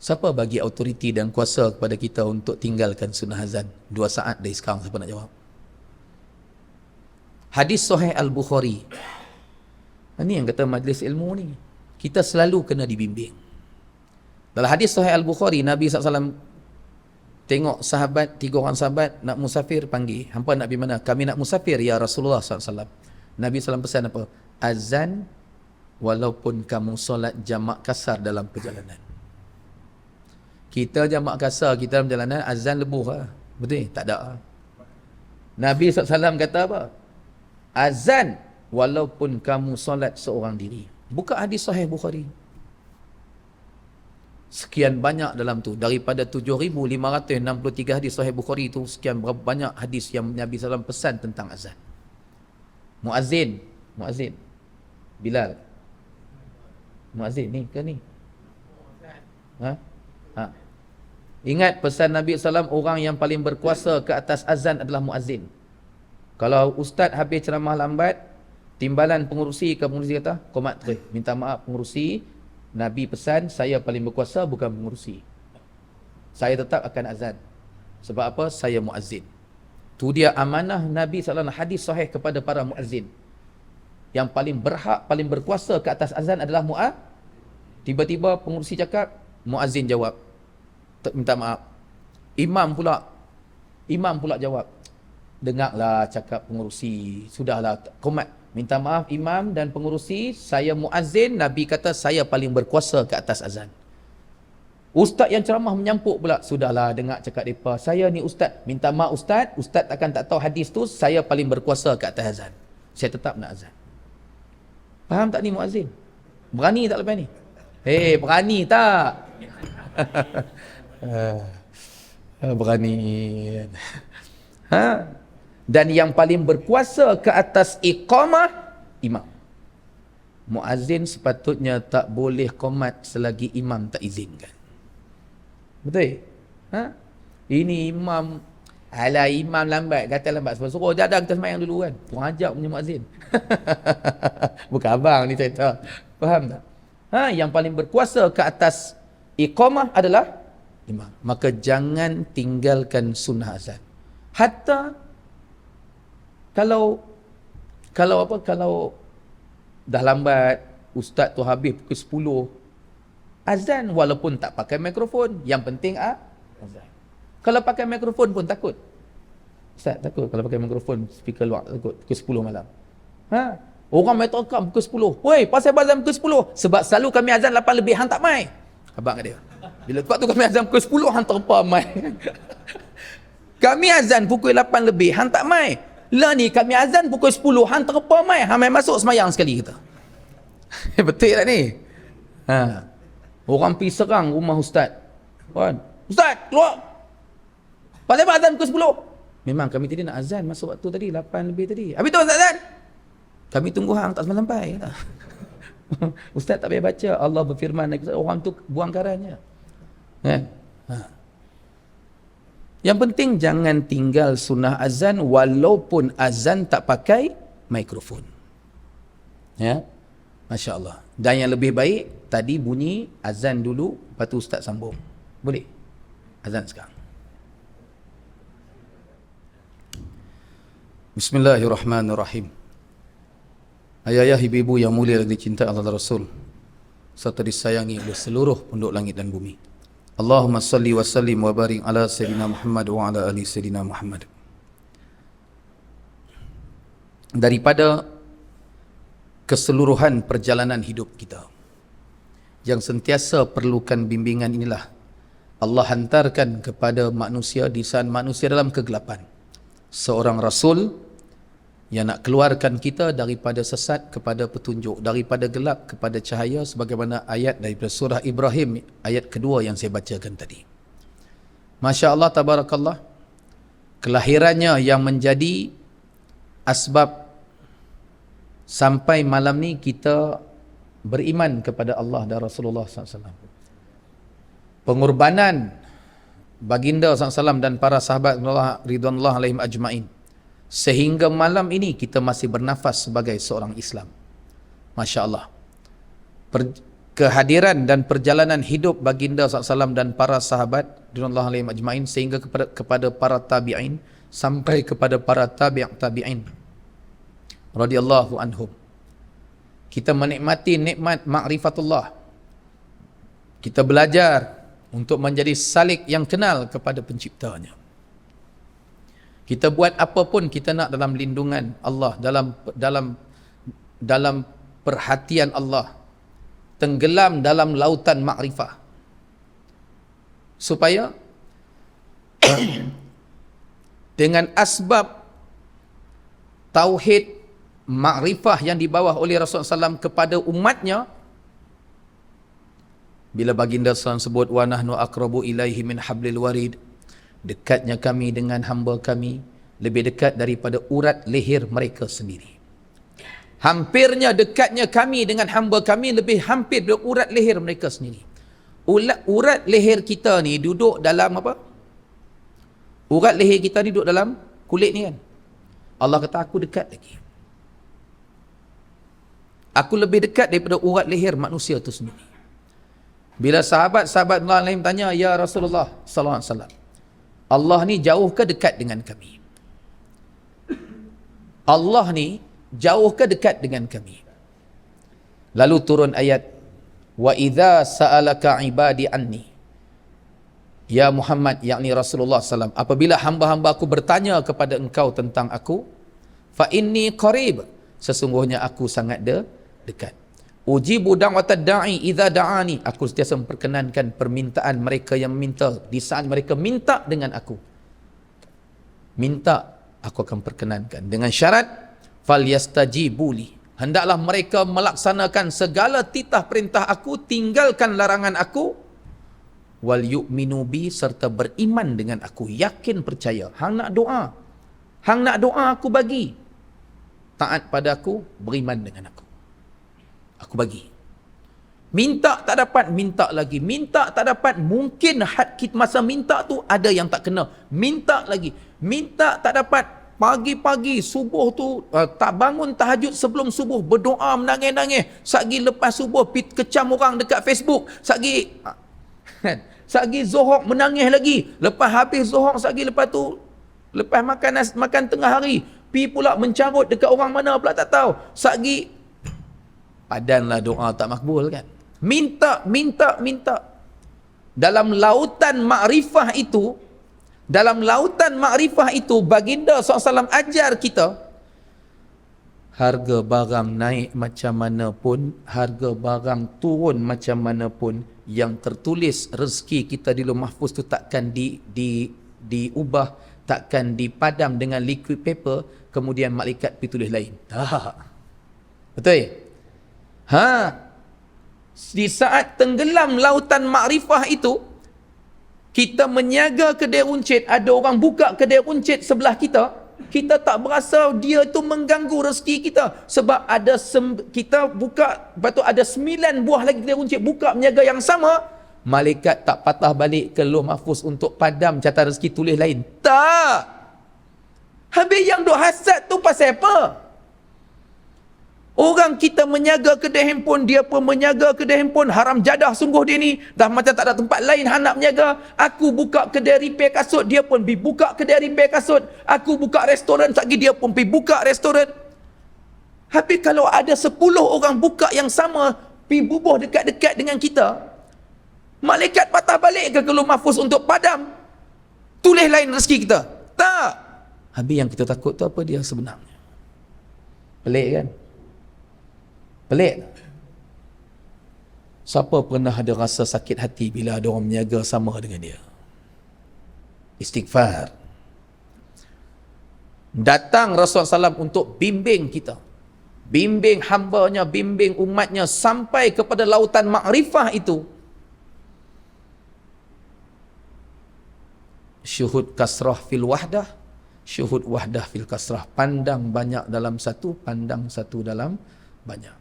Siapa bagi autoriti dan kuasa kepada kita untuk tinggalkan sunnah azan? 2 saat dari sekarang, siapa nak jawab? Hadis Sahih Al-Bukhari. Ini yang kata majlis ilmu ni, kita selalu kena dibimbing. Dalam hadis Sahih Al-Bukhari, Nabi SAW tengok sahabat, 3 orang sahabat nak musafir, panggil, hampa nak pergi mana? Kami nak musafir ya Rasulullah SAW. Nabi SAW pesan apa? Azan walaupun kamu solat jamak kasar dalam perjalanan. Kita jamak kasar, kita dalam perjalanan, azan lebuh lah. Betul? Tak ada. Nabi SAW kata apa? Azan walaupun kamu solat seorang diri. Buka hadis Sahih Bukhari. Sekian banyak dalam tu, daripada 7,563 hadis Sahih Bukhari tu, sekian berapa banyak hadis yang Nabi SAW pesan tentang azan. Muazzin Bilal, muazzin ni ke ni? Ingat pesan Nabi SAW, orang yang paling berkuasa ke atas azan adalah muazzin. Kalau ustaz habis ceramah lambat, timbalan pengurusi kata, komat terus, minta maaf pengurusi, Nabi pesan, saya paling berkuasa bukan pengurusi. Saya tetap akan azan. Sebab apa? Saya muazzin. Tu dia amanah Nabi SAW, hadis sahih kepada para muazzin. Yang paling berhak, paling berkuasa ke atas azan adalah muaz. Tiba-tiba pengurusi cakap, muazzin jawab, minta maaf. Imam pula jawab, dengarlah cakap pengurusi, sudahlah, komat. Minta maaf imam dan pengurusi, saya muazzin, Nabi kata saya paling berkuasa ke atas azan. Ustaz yang ceramah menyampuk pula, sudahlah dengar cakap mereka, saya ni ustaz, minta maaf ustaz takkan tak tahu hadis tu, saya paling berkuasa ke atas azan. Saya tetap nak azan. Faham tak ni muazzin? Berani tak lepas ni? Berani tak? Berani. Dan yang paling berkuasa ke atas iqamah, imam. Muazzin sepatutnya tak boleh qomat selagi imam tak izinkan. Betul? Ini imam, imam lambat, kata lambat, sebab suruh jadah kita semayang dulu kan. Kurang ajar punya muazzin. Bukan abang ni cerita. Faham tak? Yang paling berkuasa ke atas iqamah adalah imam. Maka jangan tinggalkan sunnah azan. Hatta kalau dah lambat, ustaz tu habis pukul 10, azan walaupun tak pakai mikrofon, yang penting azan. Kalau pakai mikrofon pun takut. Ustaz takut kalau pakai mikrofon, speaker luar, takut pukul 10 malam. Orang main terekam pukul 10. Woi, pasal azan pukul 10? Sebab selalu kami azan 8 lebih, hang tak mai. Abang kat dia. Bila tempat tu kami azan pukul 10, hang terpa mai. Kami azan pukul 8 lebih, hang tak mai. Lah ni kami azan pukul 10, hang terpa mai, hang main masuk semayang sekali kata. Betul tak ni? Orang pergi serang rumah ustaz. Kan? Ustaz, keluar. Pasal apa azan pukul 10? Memang kami tadi nak azan masuk waktu tadi 8 lebih tadi. Habis tu azan. Kami tunggu hang tak sampai kata. Ustaz tak payah baca, Allah berfirman, orang tu buang karannya. Kan? Yang penting jangan tinggal sunnah azan walaupun azan tak pakai mikrofon. Ya. Masya Allah. Dan yang lebih baik, tadi bunyi azan dulu, lepas tu ustaz sambung. Boleh? Azan sekarang. Bismillahirrahmanirrahim. Ayah-ayah, ibu-ibu yang mulia dan dicintai Allah dan Rasul, serta disayangi oleh seluruh penduduk langit dan bumi. Allahumma salli wa sallim wa barik ala Sayyidina Muhammad wa ala ali Sayyidina Muhammad. Daripada keseluruhan perjalanan hidup kita yang sentiasa perlukan bimbingan inilah Allah hantarkan kepada manusia di saat manusia dalam kegelapan seorang Rasul yang nak keluarkan kita daripada sesat kepada petunjuk, daripada gelap kepada cahaya, sebagaimana ayat daripada surah Ibrahim ayat kedua yang saya bacakan tadi. Masya Allah, tabarakallah, kelahirannya yang menjadi asbab sampai malam ni kita beriman kepada Allah dan Rasulullah SAW. Pengorbanan baginda SAW dan para sahabat ridwanullah alaihim ajma'in, sehingga malam ini kita masih bernafas sebagai seorang Islam. Masya Allah. Kehadiran dan perjalanan hidup baginda SAW dan para sahabat ridwanullah alaihim ajma'in sehingga kepada para tabi'in sampai kepada para tabi'in radhiyallahu anhum. Kita menikmati nikmat ma'rifatullah. Kita belajar untuk menjadi salik yang kenal kepada penciptanya. Kita buat apa pun kita nak dalam lindungan Allah, dalam perhatian Allah, tenggelam dalam lautan makrifah, supaya dengan asbab tauhid makrifah yang dibawa oleh Rasulullah SAW kepada umatnya, bila baginda SAW sebut wa nahnu aqrabu ilaihi min hablil warid, dekatnya kami dengan hamba kami lebih dekat daripada urat leher mereka sendiri. Hampirnya dekatnya kami dengan hamba kami lebih hampir daripada urat leher mereka sendiri. Urat leher kita ni duduk dalam apa? Urat leher kita ni duduk dalam kulit ni kan. Allah kata aku dekat lagi. Aku lebih dekat daripada urat leher manusia itu sendiri. Bila sahabat-sahabat Allah lain tanya, ya Rasulullah sallallahu alaihi wasallam, Allah ni jauh ke dekat dengan kami? Allah ni jauh ke dekat dengan kami? Lalu turun ayat, wa idza sa'alaka ibadi anni, ya Muhammad, yakni Rasulullah SAW, apabila hamba-hamba aku bertanya kepada engkau tentang aku, fa inni qarib, sesungguhnya aku sangat dekat. Ujibu da'watad da'i idza da'ani, aku sentiasa memperkenankan permintaan mereka yang minta di saat mereka minta dengan aku. Minta, aku akan perkenankan dengan syarat falyastajibuli, hendaklah mereka melaksanakan segala titah perintah aku, tinggalkan larangan aku, wal yu'minu bi, serta beriman dengan aku, yakin percaya. Hang nak doa aku bagi, taat pada aku, beriman dengan aku bagi. Minta tak dapat, minta lagi. Minta tak dapat, mungkin masa minta tu ada yang tak kena, minta lagi. Minta tak dapat, pagi-pagi subuh tu tak bangun tahajud sebelum subuh, berdoa menangis-nangis, satgi lepas subuh kecam orang dekat Facebook, satgi zuhur menangis lagi, lepas habis zuhur satgi lepas tu, lepas makan tengah hari pi pula mencarut dekat orang mana pula tak tahu, satgi padanlah doa tak makbul kan. Minta. Dalam lautan makrifah itu, baginda SAW ajar kita, harga barang naik macam mana pun, harga barang turun macam mana pun, yang tertulis rezeki kita di Lauh Mahfuz tu takkan diubah, takkan dipadam dengan liquid paper kemudian malaikat pergi tulis lain. Tak. Betul? Di saat tenggelam lautan makrifah itu, kita menyaga kedai runcit, ada orang buka kedai runcit sebelah kita, kita tak berasa dia itu mengganggu rezeki kita, sebab ada kita buka, lepas tu ada 9 buah lagi kedai runcit buka menyaga yang sama, malaikat tak patah balik ke Lauh Mahfuz untuk padam catatan rezeki tulis lain. Tak. Habis yang duk hasad tu pasal apa? Orang kita menjaga kedai handphone, dia pun menjaga kedai handphone. Haram jadah sungguh dia ni. Dah macam tak ada tempat lain nak menjaga. Aku buka kedai repair kasut, dia pun pergi buka kedai repair kasut. Aku buka restoran, lagi dia pun pergi buka restoran. Habis kalau ada 10 orang buka yang sama, pergi bubuh dekat-dekat dengan kita, malaikat patah balik ke Lauh Mahfuz untuk padam? Tulis lain rezeki kita? Tak. Habis yang kita takut tu apa dia sebenarnya? Pelik kan? Pelik. Siapa pernah ada rasa sakit hati bila ada orang menjaga sama dengan dia? Istighfar. Datang Rasulullah SAW untuk bimbing kita, bimbing hambanya, bimbing umatnya sampai kepada lautan makrifah itu. Syuhud kasrah fil wahdah, syuhud wahdah fil kasrah. Pandang banyak dalam satu, pandang satu dalam banyak.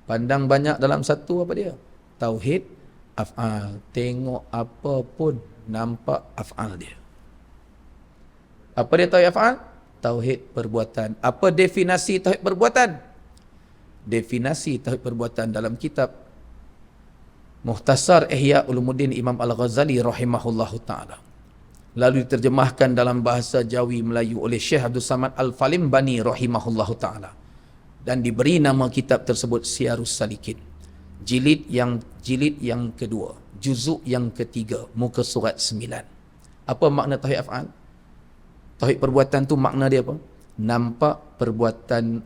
Pandang banyak dalam satu apa dia? Tauhid af'al. Tengok apa pun nampak af'al dia. Apa dia tauhid af'al? Tauhid perbuatan. Apa definisi tauhid perbuatan? Definisi tauhid perbuatan dalam kitab Muhtasar Ihya Ulumuddin Imam Al-Ghazali rahimahullahu ta'ala, lalu diterjemahkan dalam bahasa Jawi Melayu oleh Syekh Abdul Samad Al-Falimbani rahimahullahu ta'ala, dan diberi nama kitab tersebut Syiarus Salikin, jilid yang kedua, juzuk yang ketiga, muka surat 9. Apa makna tauhid af'al? Tauhid perbuatan tu makna dia apa? Nampak perbuatan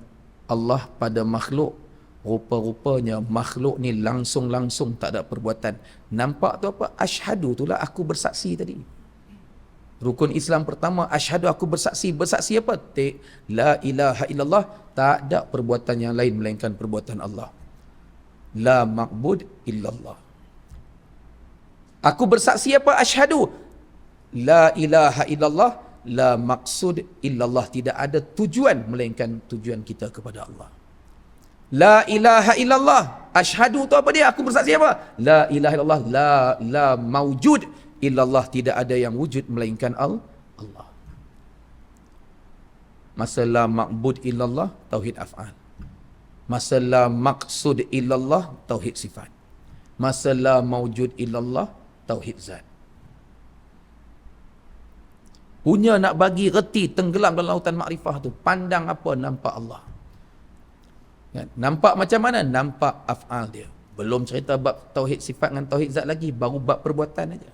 Allah pada makhluk, rupa-rupanya makhluk ni langsung-langsung tak ada perbuatan. Nampak tu apa? Asyhadu tu lah aku bersaksi tadi. Rukun Islam pertama, asyhadu aku bersaksi. Bersaksi apa? La ilaha illallah, tak ada perbuatan yang lain melainkan perbuatan Allah. La ma'bud illallah. Aku bersaksi apa? Asyhadu la ilaha illallah, la maqsud illallah, tidak ada tujuan melainkan tujuan kita kepada Allah. La ilaha illallah, asyhadu tu apa dia? Aku bersaksi apa? La ilaha illallah, la maujud illallah, tidak ada yang wujud melainkan Allah. Masa la ma'bud illallah, tauhid af'al. Masa la maqsud illallah, tauhid sifat. Masa la maujud illallah, tauhid zat. Punya nak bagi reti tenggelam dalam lautan makrifah tu, pandang apa? Nampak Allah. Kan? Nampak macam mana? Nampak af'al dia. Belum cerita bab tauhid sifat dengan tauhid zat lagi, baru bab perbuatan aja.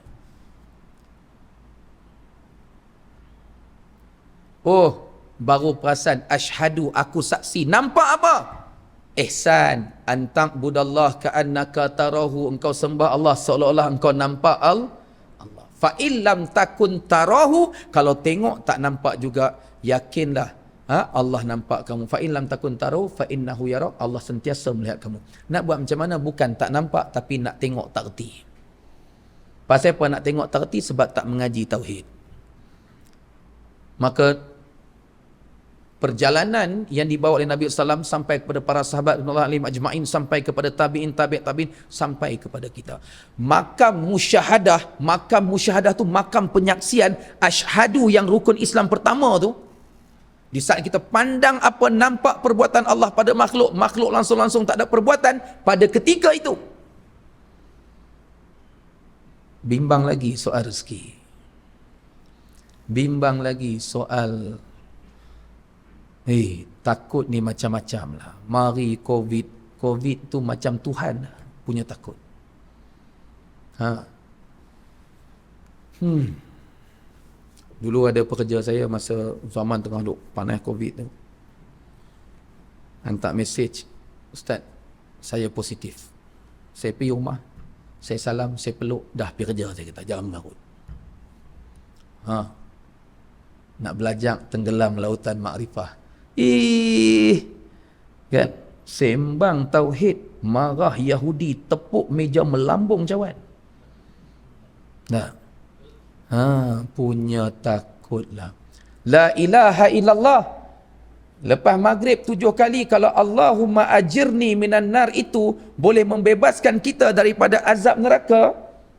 Oh, baru perasan asyhadu aku saksi. Nampak apa? Ihsan, antak budallah ka'annaka tarahu, engkau sembah Allah seolah-olah engkau nampak Allah. Fa illam takun tarahu, kalau tengok tak nampak juga, yakinlah Allah nampak kamu. Fa illam takun tarahu fa innahu yara, Allah sentiasa melihat kamu. Nak buat macam mana? Bukan tak nampak, tapi nak tengok tak reti. Pasal apa nak tengok tak reti? Sebab tak mengaji tauhid. Maka perjalanan yang dibawa oleh Nabi SAW sampai kepada para sahabat radhiyallahu anhum ajma'in, sampai kepada tabi'in, tabi'in, sampai kepada kita. Makam musyahadah tu makam penyaksian. Asyhadu yang rukun Islam pertama tu, di saat kita pandang apa, nampak perbuatan Allah pada makhluk, makhluk langsung-langsung tak ada perbuatan, pada ketika itu bimbang lagi soal rezeki, bimbang lagi soal takut ni macam-macam lah. Mari COVID tu macam Tuhan punya takut. Dulu ada pekerja saya masa zaman tengah duk panas COVID tu, hantar mesej, Ustaz, saya positif. Saya pergi rumah, saya salam, saya peluk, dah pergi kerja. Saya kata, jangan mengarut. Nak belajar tenggelam lautan makrifah. Kan, sembang tauhid, marah Yahudi, tepuk meja melambung cawan. Nah, punya takutlah. La ilaha illallah, lepas maghrib 7 kali kalau Allahumma ajirni minan nar itu boleh membebaskan kita daripada azab neraka.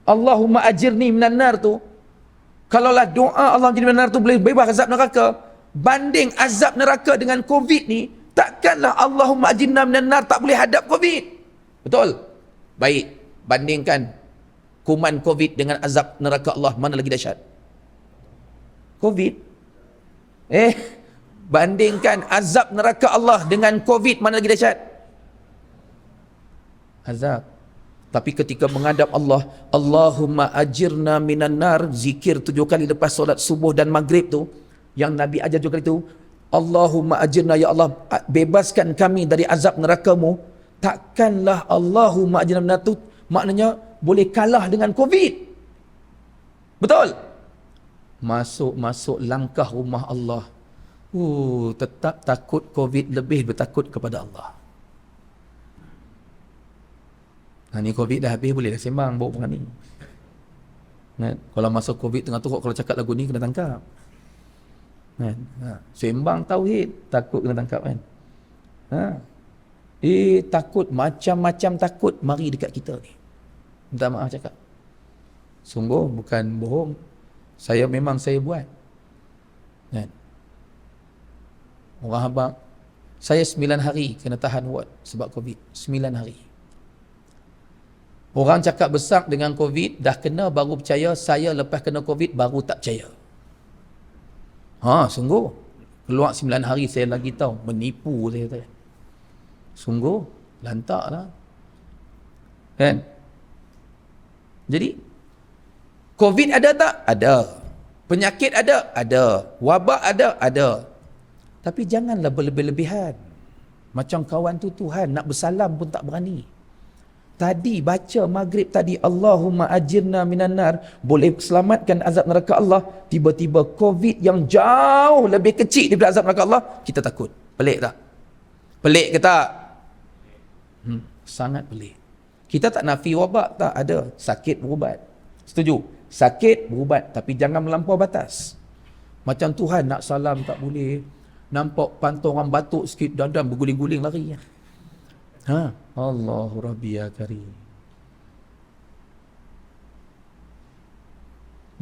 Allahumma ajirni minan nar tu, kalaulah doa Allah minan nar tu boleh bebas azab neraka, banding azab neraka dengan COVID ni, Takkanlah Allahumma ajirna minan nar tak boleh hadap Covid. Betul? Baik, bandingkan kuman Covid dengan azab neraka Allah, mana lagi dahsyat? Covid. Bandingkan azab neraka Allah dengan Covid, mana lagi dahsyat? Azab. Tapi ketika menghadap Allah, Allahumma ajirna minan nar, zikir 7 kali lepas solat subuh dan maghrib tu, yang Nabi ajar 7 kali tu, Allahumma ajirna, ya Allah, bebaskan kami dari azab neraka-Mu. Takkanlah Allahumma ajirna minan nar tu maknanya boleh kalah dengan Covid. Betul? Masuk langkah rumah Allah. Tetap takut Covid lebih bertakut kepada Allah. Ni Covid dah habis, boleh dah sembang bawa perang ni. Kalau masa Covid tengah teruk, kalau cakap lagu ni kena tangkap. Sembang tauhid, takut kena tangkap kan. Takut, macam-macam takut mari dekat kita ni. Minta maaf cakap. Sungguh bukan bohong. Saya buat. Kan? Orang abang, saya 9 hari kena tahan ward sebab Covid. 9 hari. Orang cakap besar dengan Covid, dah kena baru percaya. Saya lepas kena Covid baru tak percaya. Sungguh. Keluar 9 hari saya lagi tahu. Menipu saya kata. Sungguh. Lantak lah. Kan? Jadi, Covid ada tak? Ada. Penyakit ada? Ada. Wabak ada? Ada. Tapi janganlah berlebih-lebihan. Macam kawan tu Tuhan nak bersalam pun tak berani. Tadi baca maghrib tadi, Allahumma ajirna minan nar, boleh selamatkan azab neraka Allah. Tiba-tiba Covid yang jauh lebih kecil daripada azab neraka Allah, kita takut. Pelik tak? Pelik ke tak? Sangat pelik. Kita tak nafi wabak, tak ada. Sakit berubat. Setuju? Sakit berubat, tapi jangan melampau batas. Macam Tuhan nak salam tak boleh. Nampak pantau orang batuk sikit, dandan berguling-guling lari. Allahu Rabbi ya Karim.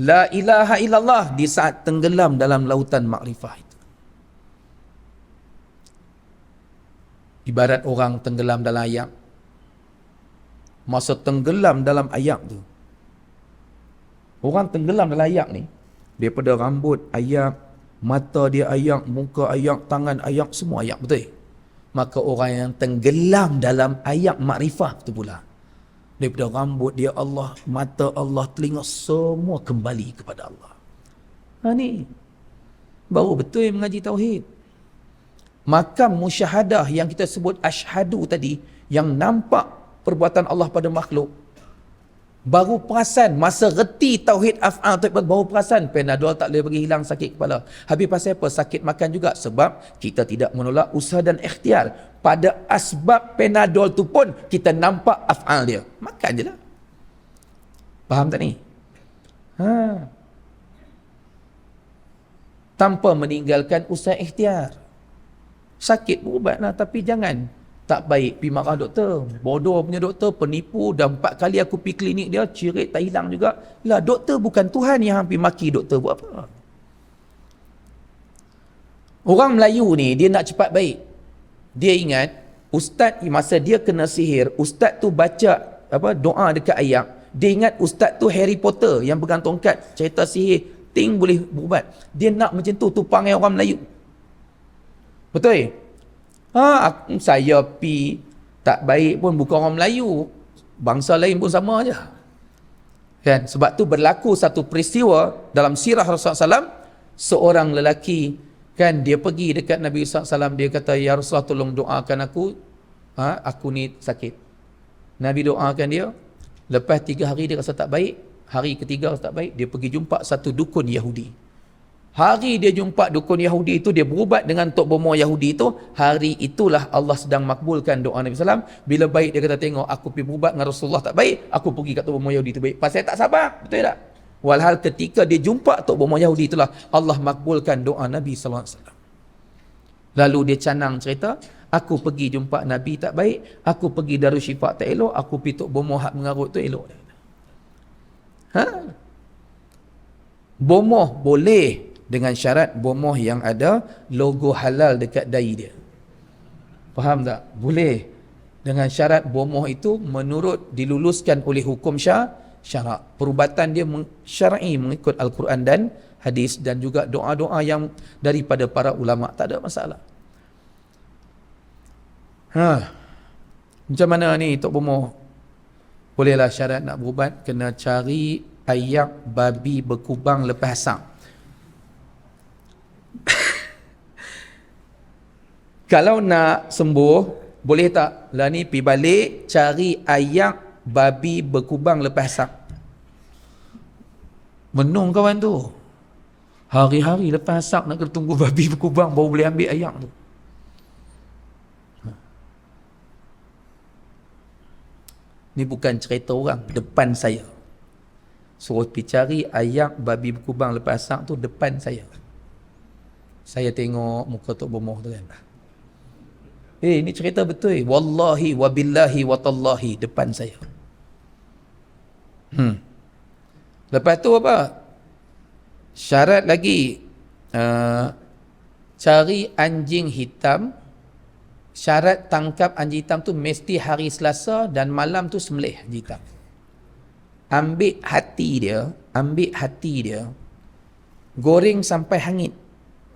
La ilaha illallah di saat tenggelam dalam lautan makrifah itu. Ibarat orang tenggelam dalam ayak. Masa tenggelam dalam ayak tu, orang tenggelam dalam ayak ni, daripada rambut ayak, mata dia ayak, muka ayak, tangan ayak, semua ayak, betul? Maka orang yang tenggelam dalam ayak makrifah tu pula, daripada rambut dia Allah, mata Allah, telinga, semua kembali kepada Allah. Ni baru betul mengaji tauhid. Makam musyahadah yang kita sebut asyhadu tadi, yang nampak perbuatan Allah pada makhluk, baru perasan masa reti tauhid af'al tu, baru perasan Panadol tak boleh bagi hilang sakit kepala. Habis pasal apa? Sakit makan juga. Sebab kita tidak menolak usaha dan ikhtiar. Pada asbab Panadol tu pun kita nampak af'al dia. Makan je lah. Faham tak ni? Tanpa meninggalkan usaha ikhtiar. Sakit berubat lah, tapi jangan tak baik pergi marah doktor. Bodoh punya doktor, penipu. Dah 4 kali aku pergi klinik dia, cirit tak hilang juga. Lah, doktor bukan Tuhan yang hampir maki doktor buat apa. Orang Melayu ni, dia nak cepat baik. Dia ingat, ustaz masa dia kena sihir, ustaz tu baca doa dekat ayak. Dia ingat ustaz tu Harry Potter yang pegang tongkat, cerita sihir, ting boleh berubat. Dia nak macam tu perangai orang Melayu. Betul? Saya pi tak baik pun bukan orang Melayu, bangsa lain pun sama aja. Kan? Sebab tu berlaku satu peristiwa dalam sirah Rasulullah SAW. Seorang lelaki, kan, dia pergi dekat Nabi SAW, dia kata, ya Rasulullah, tolong doakan aku, aku ni sakit. Nabi doakan dia. Lepas 3 hari dia rasa tak baik, hari ketiga rasa tak baik, dia pergi jumpa satu dukun Yahudi. Hari dia jumpa dukun Yahudi itu, dia berubat dengan Tok Bomo Yahudi itu. Hari itulah Allah sedang makbulkan doa Nabi SAW. Bila baik, dia kata, tengok, aku pergi berubat dengan Rasulullah tak baik, aku pergi kat Tok Bomo Yahudi itu baik. Pasal tak sabar, betul tak? Walhal ketika dia jumpa Tok Bomo Yahudi itulah Allah makbulkan doa Nabi SAW. Lalu dia canang cerita, aku pergi jumpa Nabi tak baik, aku pergi Darushifa tak elok, aku pergi Tok Bomo hak mengarut tu elok. Bomoh boleh, dengan syarat bomoh yang ada logo halal dekat dahi dia. Faham tak? Boleh. Dengan syarat bomoh itu menurut diluluskan oleh hukum syarak. Perubatan dia syar'i mengikut Al-Quran dan hadis, dan juga doa-doa yang daripada para ulama. Tak ada masalah. Macam mana ni Tok Bomoh? Bolehlah syarat nak berubat, kena cari ayak babi berkubang lepas asam. Kalau nak sembuh, boleh tak? Lah ni pergi balik, cari ayak babi berkubang lepas asam. Menung kawan tu. Hari-hari lepas asam nak kena tunggu babi berkubang baru boleh ambil ayak tu. Ni bukan cerita orang, depan saya. Suruh pergi cari ayak babi berkubang lepas asam tu depan saya. Saya tengok muka Tok Bomoh tu kan. Ini cerita betul. Wallahi wabillahi watallahi depan saya. Lepas tu apa? Syarat lagi. Cari anjing hitam. Syarat tangkap anjing hitam tu mesti hari Selasa dan malam tu sembelih anjing hitam. Ambil hati dia. Goreng sampai hangit.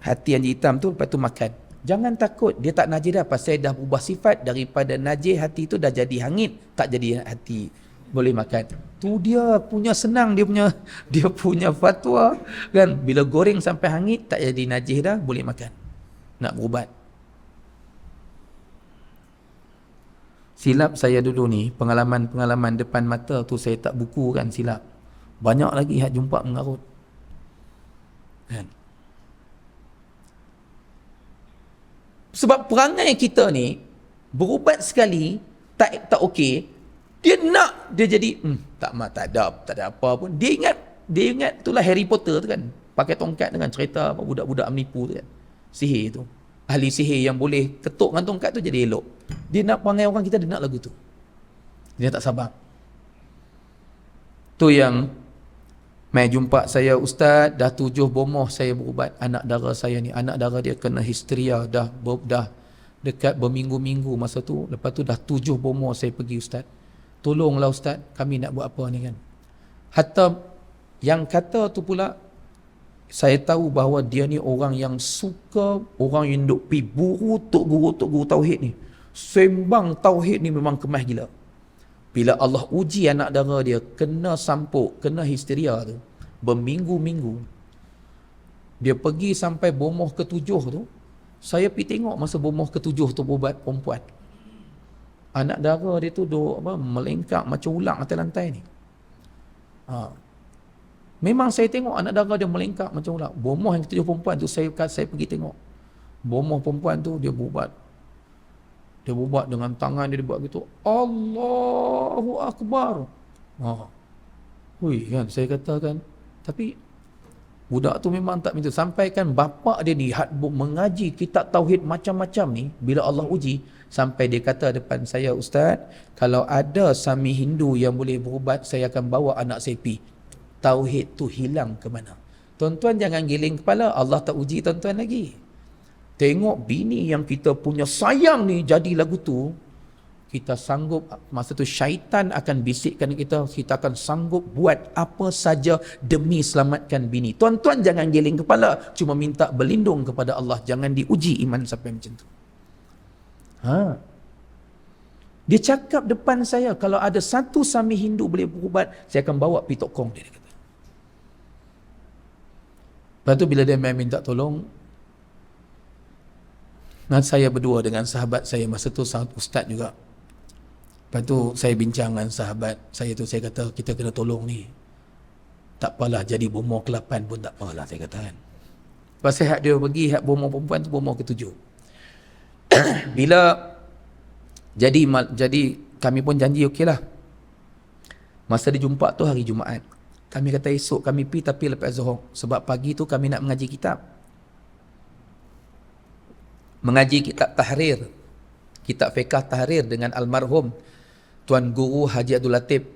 Hati anjing hitam tu, lepas tu makan. Jangan takut, dia tak najis dah, pasal dah berubah sifat daripada najis hati tu dah jadi hangit, tak jadi hati, boleh makan. Tu dia punya senang, dia punya fatwa kan, bila goreng sampai hangit tak jadi najis dah, boleh makan. Nak berubat. Silap saya dulu ni, pengalaman depan mata tu saya tak buku kan, silap. Banyak lagi hak jumpa mengarut. Kan? Sebab perangai kita ni berubat sekali tak okey, dia jadi tak ada apa pun. Dia ingat itulah Harry Potter tu kan, pakai tongkat dengan cerita budak-budak menipu tu kan. Sihir tu. Ahli sihir yang boleh ketuk dengan tongkat tu jadi elok. Dia nak perangai orang kita, dia nak lagu tu. Dia tak sabar. Tu yang mai jumpa saya, ustaz, dah 7 bomoh saya berubat anak dara saya ni. Anak dara dia kena histeria dah dekat berminggu-minggu masa tu. Lepas tu dah 7 bomoh saya pergi, ustaz. Tolonglah ustaz, kami nak buat apa ni kan. Hatta yang kata tu pula, saya tahu bahawa dia ni orang yang suka, orang yang duk pi tok guru tauhid ni. Sembang tauhid ni memang kemas gila. Bila Allah uji anak dara dia, kena sampuk, kena histeria tu, berminggu-minggu, dia pergi sampai bomoh ke-7 tu, saya pergi tengok masa bomoh ke-7 tu berubat perempuan. Anak dara dia tu melengkak macam ulang atas lantai ni. Memang saya tengok anak dara dia melengkak macam ulang. Bomoh yang ke-7 perempuan tu, saya pergi tengok. Bomoh perempuan tu, dia berubat. Dia buat dengan tangan dia buat gitu. Allahu Akbar. Hui kan, saya katakan. Tapi budak tu memang tak minta. Sampai kan bapa dia ni mengaji kitab tauhid macam-macam ni, bila Allah uji, sampai dia kata depan saya, ustaz, kalau ada Sami Hindu yang boleh berubat, saya akan bawa anak saya pergi. Tauhid tu hilang ke mana? Tuan-tuan jangan giling kepala, Allah tak uji tuan-tuan lagi. Tengok bini yang kita punya sayang ni jadi lagu tu, kita sanggup, masa tu syaitan akan bisikkan kita akan sanggup buat apa saja demi selamatkan bini. Tuan-tuan jangan giling kepala, cuma minta berlindung kepada Allah, jangan diuji iman sampai macam tu. Dia cakap depan saya, kalau ada satu Sami Hindu boleh berubat, saya akan bawa pergi Tok Kong, dia kata. Lepas tu bila dia minta tolong, dan saya berdua dengan sahabat saya, masa tu sahabat ustaz juga. Lepas tu saya bincang dengan sahabat saya tu, saya kata kita kena tolong ni. Tak apalah, jadi bomoh ke-8 pun tak apalah, saya kata kan. Pasal hak dia pergi, hak bomoh perempuan tu bomoh ke-7. Bila jadi kami pun janji okeylah. Masa dia jumpa tu hari Jumaat. Kami kata esok kami pergi tapi lepas Zuhur, sebab pagi tu kami nak mengaji kitab. Mengaji kitab tahrir, kitab fiqh tahrir dengan almarhum Tuan Guru Haji Abdul Latif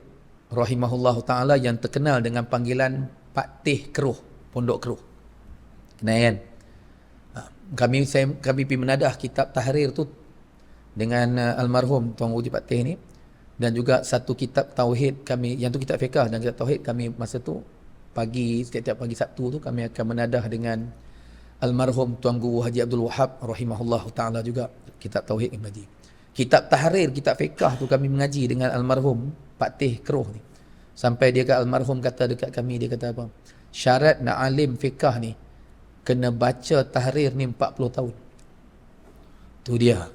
rahimahullah ta'ala, yang terkenal dengan panggilan Pak Teh Keruh, Pondok Keruh. Kenal kan? Kami pergi menadah kitab tahrir tu dengan almarhum Tuan Guru Haji Pak Teh ni, dan juga satu kitab tauhid kami, yang tu kitab fiqah dan kitab tauhid kami masa tu pagi, setiap pagi Sabtu tu kami akan menadah dengan almarhum Tuan Guru Haji Abdul Wahab rahimahullah taala juga kitab tauhid kami mengaji. Kitab tahrir, kitab fiqah tu kami mengaji dengan almarhum Pak Teh Keruh ni. Sampai dia kat almarhum kata dekat kami, dia kata apa? Syarat nak alim fiqah ni kena baca tahrir ni 40 tahun. Tu dia.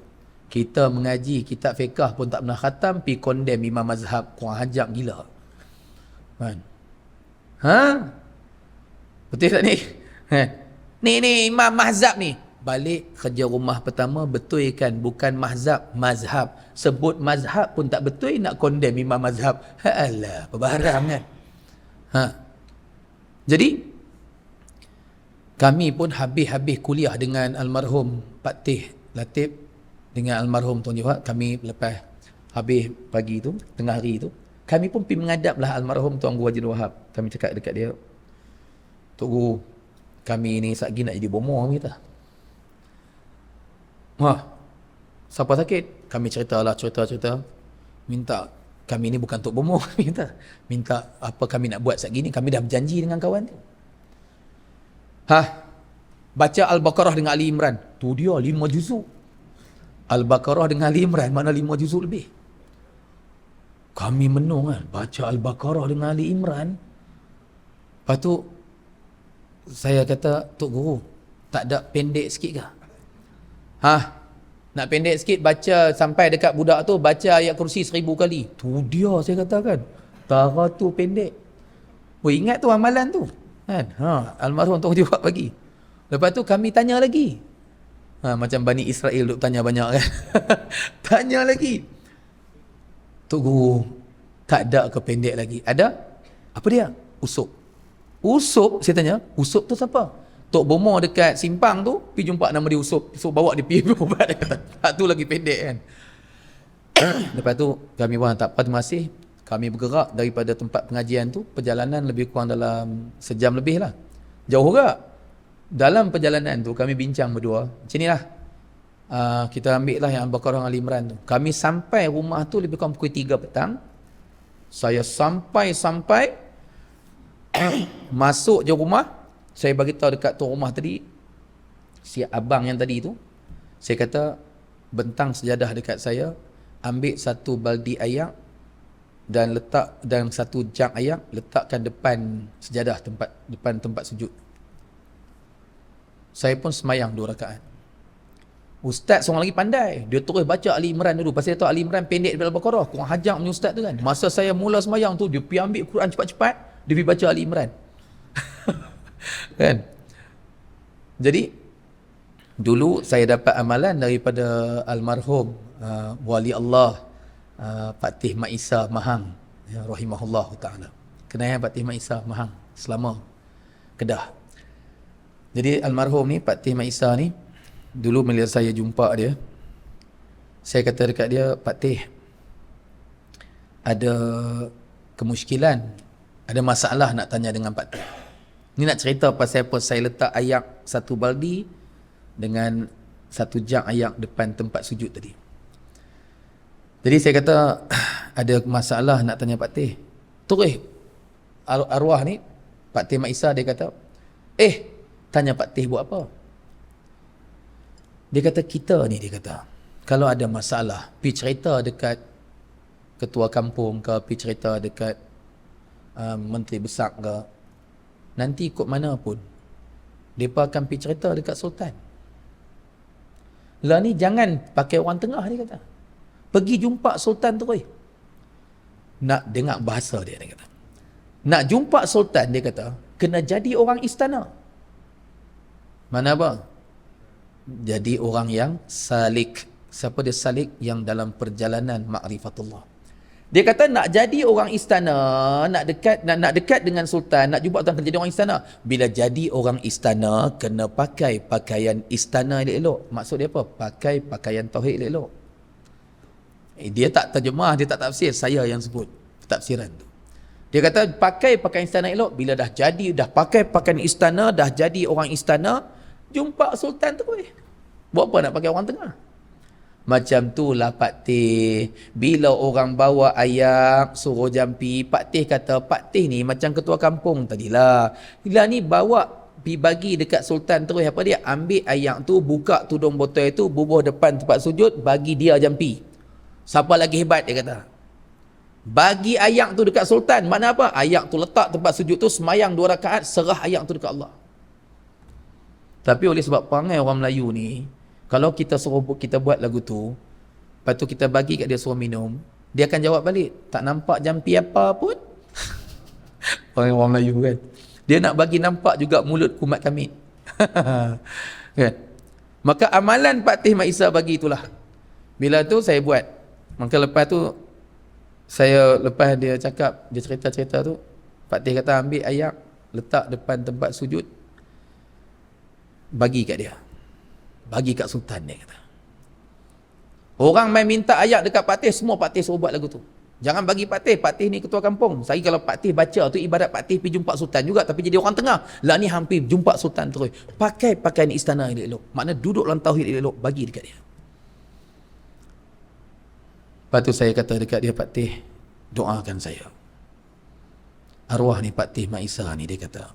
Kita mengaji kitab fiqah pun tak pernah khatam, pi condemn imam mazhab, kurang hajak gila. Kan? Ha? Betul tak ni? Ni imam mazhab ni. Balik kerja rumah pertama, betulkan bukan mazhab, mazhab. Sebut mazhab pun tak betul, nak condemn imam mazhab. Alah, berbaharam kan? Ha. Jadi kami pun habis-habis kuliah dengan almarhum Pak Teh Latif, dengan almarhum Tuan Johor. Kami lepas habis pagi tu, tengah hari tu, kami pun pergi menghadaplah almarhum Tuan Guru Haji Wahab. Kami cakap dekat dia, Tok Guru, kami ni satgi nak jadi bomoh kita. Wah, siapa sakit? Kami cerita. Minta, kami ni bukan Tok bomoh, minta apa kami nak buat satgi ni, kami dah berjanji dengan kawan tu. Baca Al-Baqarah dengan Ali Imran. Tu dia 5 juzuk. Al-Baqarah dengan Ali Imran mana 5 juzuk lebih. Kami menung kan, baca Al-Baqarah dengan Ali Imran. Lepas tu saya kata, Tok Guru, tak ada pendek sikit ke? Nak pendek sikit, baca sampai dekat budak tu, baca ayat kursi 1000 kali. Tu dia saya katakan. Tara tu pendek. Ingat tu amalan tu. Kan? Almarhum Tok Johor bagi. Lepas tu kami tanya lagi. Macam Bani Israel duk tanya banyak kan. Tanya lagi. Tok Guru, tak ada ke pendek lagi? Ada? Apa dia? Usop. Usop, saya tanya, Usop tu siapa? Tok bomoh dekat simpang tu, pergi jumpa nama dia Usop. So bawa dia pergi berubat. Dia kata, tak tu lagi pendek kan. Lepas tu kami pun tak apa, terima kasih. Kami bergerak daripada tempat pengajian tu, perjalanan lebih kurang dalam sejam lebih lah. Jauh juga. Dalam perjalanan tu kami bincang berdua. Macam inilah. Kita ambil lah yang Al-Baqarah Ali Imran tu. Kami sampai rumah tu lebih kurang pukul 3 petang. Saya sampai masuk je rumah. Saya beritahu dekat tuan rumah tadi, si abang yang tadi tu, saya kata, bentang sejadah dekat saya, ambil satu baldi air dan letak, dan satu jang air, letakkan depan sejadah, depan tempat sujud. Saya pun semayang 2 rakaat. Ustaz seorang lagi pandai, dia terus baca Ali Imran dulu, pasal dia tahu Ali Imran pendek daripada Al-Baqarah. Kurang hajak punya ustaz tu kan. Masa saya mula semayang tu, dia pergi ambil Quran cepat-cepat, dia pergi baca Ali Imran. Kan? Jadi dulu saya dapat amalan daripada almarhum wali Allah Pak Teh Mat Isa Mahang, ya, rahimahullah taala. Kenal Pak Teh Mat Isa Mahang selama Kedah. Jadi almarhum ni, Pak Teh Mat Isa ni, dulu bila saya jumpa dia, saya kata dekat dia, Pak Teh, ada kemusykilan, ada masalah nak tanya dengan Pak Teh. Ni nak cerita pasal apa saya letak ayak satu baldi dengan satu jang ayak depan tempat sujud tadi. Jadi saya kata, ada masalah nak tanya Pak Teh. Terus arwah ni, Pak Teh Mat Isa, dia kata, tanya Pak Teh buat apa? Dia kata, kita ni, dia kata, kalau ada masalah, pergi cerita dekat ketua kampung ke, pergi cerita dekat menteri besar ke, nanti ikut mana pun, mereka akan pergi cerita dekat sultan. Lah ni jangan pakai orang tengah, dia kata. Pergi jumpa sultan terus. Nak dengar bahasa dia kata. Nak jumpa sultan, dia kata, kena jadi orang istana. Mana apa? Jadi orang yang salik. Siapa dia salik? Yang dalam perjalanan ma'rifatullah. Dia kata nak jadi orang istana, nak dekat dengan sultan, nak jumpa tuan kena jadi orang istana. Bila jadi orang istana, kena pakai pakaian istana elok-elok. Maksud dia apa? Pakai pakaian tauhid elok-elok. Dia tak terjemah, dia tak tafsir, saya yang sebut tafsiran tu. Dia kata pakai pakaian istana elok. Bila dah pakai pakaian istana, dah jadi orang istana, jumpa sultan tu. Buat apa nak pakai orang tengah? Macam tu lah Pak Teh. Bila orang bawa ayak suruh jampi, Pak Teh kata, Pak Teh ni macam ketua kampung tadilah. Bila ni bawa pi bagi dekat sultan terus apa dia? Ambil ayak tu, buka tudung botol itu, bubuh depan tempat sujud, bagi dia jampi. Siapa lagi hebat dia kata. Bagi ayak tu dekat sultan, mana apa? Ayak tu letak tempat sujud tu, semayang 2 rakaat, serah ayak tu dekat Allah. Tapi oleh sebab perangai orang Melayu ni, kalau kita suruh kita buat lagu tu, lepas tu kita bagi kat dia suruh minum, dia akan jawab balik, tak nampak jampi apa pun. Orang Melayu kan. Dia nak bagi nampak juga mulut kumat kami. Kan? Maka amalan Pak Teh Mak Isa bagi itulah. Bila tu saya buat. Maka lepas tu, lepas dia cakap, dia cerita-cerita tu, Pak Teh kata ambil ayak, letak depan tempat sujud, bagi kat dia. Bagi kat sultan dia kata. Orang main minta ayak dekat Pak Teh, semua Pak Teh suruh buat lagu tu. Jangan bagi Pak Teh ni ketua kampung. Saya kalau Pak Teh baca tu ibarat Pak Teh pergi jumpa sultan juga, tapi jadi orang tengah. Lah ni hampir jumpa sultan terus. Pakai pakaian istana elok-elok. Makna duduk dalam tauhid elok-elok, bagi dekat dia. Lepas tu saya kata dekat dia, Pak Teh, doakan saya. Arwah ni Pak Teh Mak Isa ni, dia kata.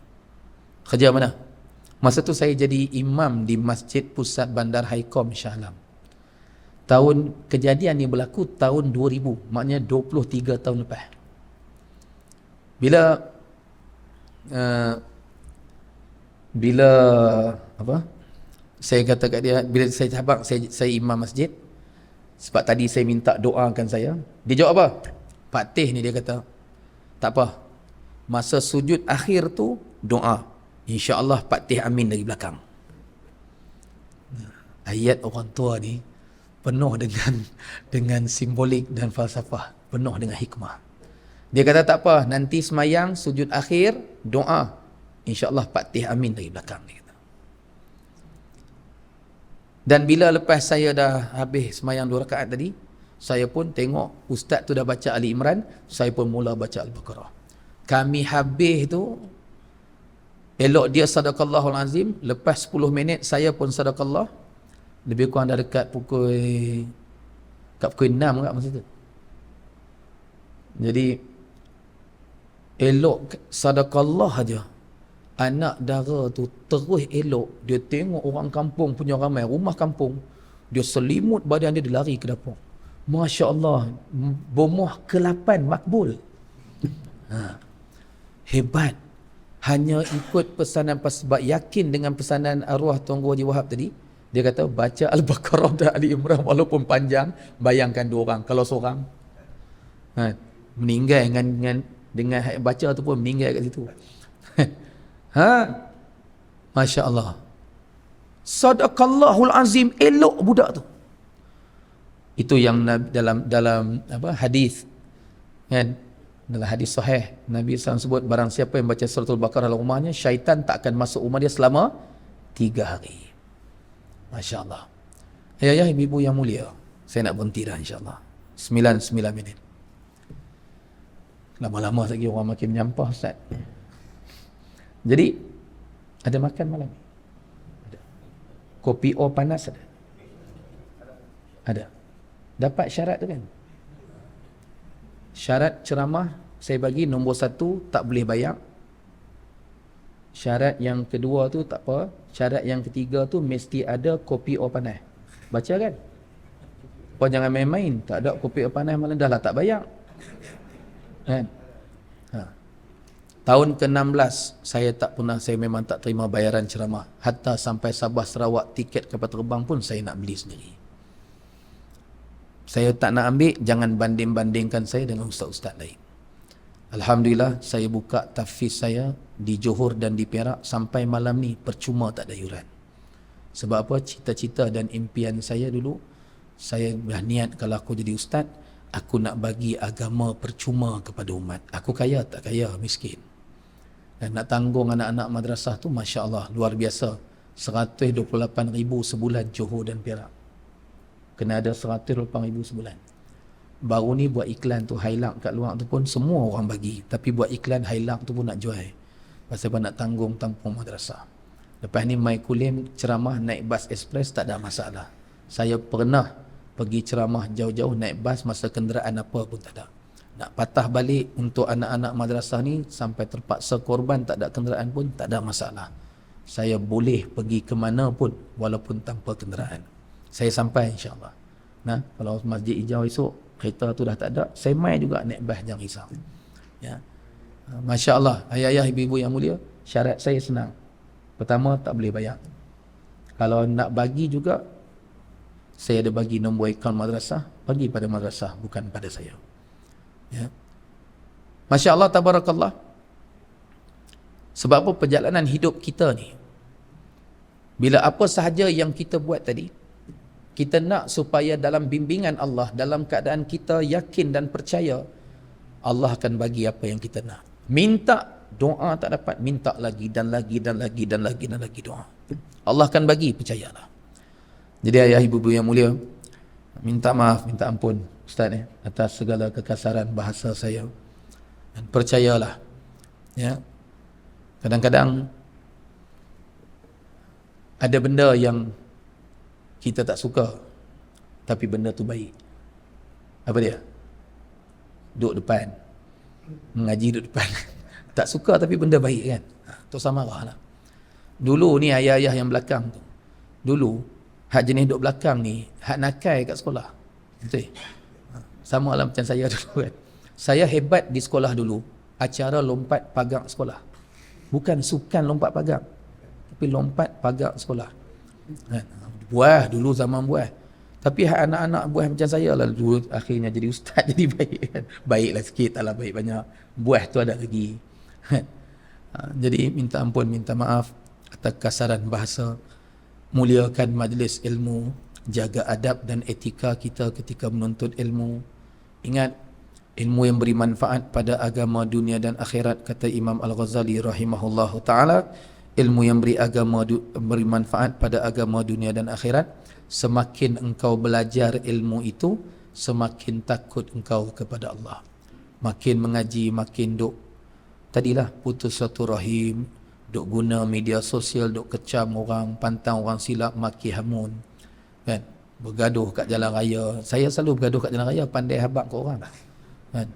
Kerja mana? Masa tu saya jadi imam di Masjid Pusat Bandar Haikom Shah Alam. Kejadian ni berlaku tahun 2000, maknanya 23 tahun lepas. Bila saya kata kat dia, bila saya cabak saya imam masjid, sebab tadi saya minta doakan saya, dia jawab apa? Pak Teh ni dia kata, tak apa, masa sujud akhir tu doa, insya-Allah Pak Teh amin dari belakang. Ayat orang tua ni penuh dengan simbolik dan falsafah, penuh dengan hikmah. Dia kata tak apa, nanti semayang sujud akhir doa, insya-Allah Pak Teh amin dari belakang, dia kata. Dan bila lepas saya dah habis semayang 2 rakaat tadi, saya pun tengok ustaz tu dah baca Ali Imran, saya pun mula baca Al-Baqarah. Kami habis tu, elok dia sadaqallahul azim, lepas 10 minit saya pun sadaqallah, lebih kurang dah dekat pukul 6 kat masa tu. Jadi elok sadaqallah aja, anak dara tu terus elok, dia tengok orang kampung punya ramai, rumah kampung, dia selimut badan dia, dia lari ke dapur. Masya Allah, bomoh ke-8 makbul. Hebat. Hanya ikut pesanan, sebab yakin dengan pesanan arwah Tuan Guru Haji Wahab tadi, dia kata baca Al-Baqarah dan Ali Imran walaupun panjang, bayangkan 2 orang, kalau seorang meninggal dengan baca tu pun meninggal kat situ. Masya Allah, sadaqallahul azim, elok budak tu. Itu yang dalam hadis, kan, dalam hadis sahih Nabi SAW sebut, barang siapa yang baca suratul Baqarah dalam rumahnya, syaitan tak akan masuk rumah dia selama 3 hari. Masya Allah. Ayah ibu-ibu yang mulia, saya nak berhenti dah insya-Allah. 9 minit. Lama-lama lagi orang makin menyampah Ustaz. Jadi ada makan malam ni? Ada. Kopi O panas ada? Ada. Dapat syarat tu kan? Syarat ceramah saya bagi, nombor 1 tak boleh bayar. Syarat yang kedua tu tak apa. Syarat yang ketiga tu mesti ada kopi O panas. Baca kan? Kau jangan main-main, tak ada kopi O panas malam dah lah tak bayar. Kan? Tahun ke-16 saya memang tak terima bayaran ceramah. Hatta sampai Sabah Sarawak, tiket kapal terbang pun saya nak beli sendiri. Saya tak nak ambil, jangan banding-bandingkan saya dengan ustaz-ustaz lain. Alhamdulillah, saya buka tahfiz saya di Johor dan di Perak sampai malam ni percuma, tak ada yuran. Sebab apa? Cita-cita dan impian saya dulu, saya dah niat kalau aku jadi ustaz, aku nak bagi agama percuma kepada umat. Aku kaya tak kaya, miskin. Dan nak tanggung anak-anak madrasah tu, Masya Allah, luar biasa. 128,000 sebulan Johor dan Perak. Kena ada 128,000 sebulan. Baru ni buat iklan tu, highlight kat luar tu pun semua orang bagi. Tapi buat iklan highlight tu pun nak jual. Pasal apa? Nak tanggung tampung madrasah. Lepas ni mai kulim ceramah naik bas express tak ada masalah. Saya pernah pergi ceramah jauh-jauh naik bas, masa kenderaan apa pun tak ada. Nak patah balik untuk anak-anak madrasah ni sampai terpaksa korban, tak ada kenderaan pun tak ada masalah. Saya boleh pergi ke mana pun walaupun tanpa kenderaan. Saya sampai insya-Allah. Nah, kalau Masjid Hijau esok kereta tu dah tak ada, saya mai juga naik bas, jangan risau. Ya. Masya-Allah, ayah-ayah, ibu-ibu yang mulia, syarat saya senang. Pertama, tak boleh bayar. Kalau nak bagi juga, saya ada bagi nombor akaun madrasah, bagi pada madrasah, bukan pada saya. Ya. Masya-Allah, tabarakallah. Sebab apa? Perjalanan hidup kita ni, bila apa sahaja yang kita buat tadi, kita nak supaya dalam bimbingan Allah, dalam keadaan kita yakin dan percaya, Allah akan bagi apa yang kita nak. Minta doa tak dapat, minta lagi dan lagi dan lagi dan lagi dan lagi doa. Allah akan bagi, percayalah. Jadi ayah ibu-ibu yang mulia, minta maaf, minta ampun Ustaz atas segala kekasaran bahasa saya. Dan percayalah, ya, kadang-kadang ada benda yang kita tak suka, tapi benda tu baik. Apa dia? Duduk depan, mengaji duduk depan. Tak suka tapi benda baik kan. Tu sama lah. Dulu ni ayah-ayah yang belakang tu, dulu hak jenis duduk belakang ni hak nakai kat sekolah. Betul? Sama lah macam saya dulu kan. Saya hebat di sekolah dulu, acara lompat pagar sekolah. Bukan sukan lompat pagar, tapi lompat pagar sekolah. Buah dulu, zaman buah. Tapi anak-anak buah macam saya lah dulu akhirnya jadi ustaz, jadi baik kan. Baiklah sikit, taklah baik banyak. Buah tu ada lagi. Jadi minta ampun, minta maaf atas kasaran bahasa. Muliakan majlis ilmu, jaga adab dan etika kita ketika menuntut ilmu. Ingat, ilmu yang beri manfaat pada agama dunia dan akhirat, kata Imam Al-Ghazali rahimahullahu ta'ala. Ilmu yang beri manfaat pada agama dunia dan akhirat. Semakin engkau belajar ilmu itu, semakin takut engkau kepada Allah. Makin mengaji, makin duk, tadilah putus satu rahim, duk guna media sosial, duk kecam orang, pantang orang silap, maki hamun, kan? Bergaduh kat jalan raya. Saya selalu bergaduh kat jalan raya, pandai habaq ke orang, kan?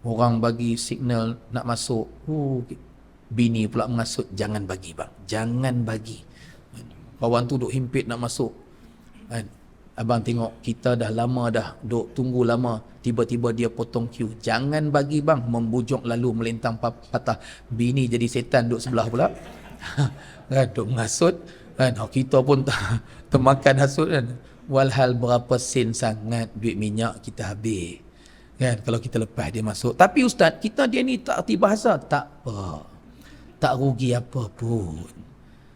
Orang bagi signal nak masuk, bini pula mengasut, jangan bagi bang, jangan bagi. Kawan tu duk himpit nak masuk, kan? Abang tengok kita dah lama dah duk tunggu lama, tiba-tiba dia potong queue, jangan bagi bang, membujuk lalu melintang patah. Bini jadi setan duk sebelah pula. Kan, duk mengasut, kan? Kita pun termakan hasut kan. Walhal berapa sen sangat duit minyak kita habis, kan, kalau kita lepas dia masuk. Tapi ustaz, kita dia ni tak erti bahasa, tak apa, tak rugi apa pun,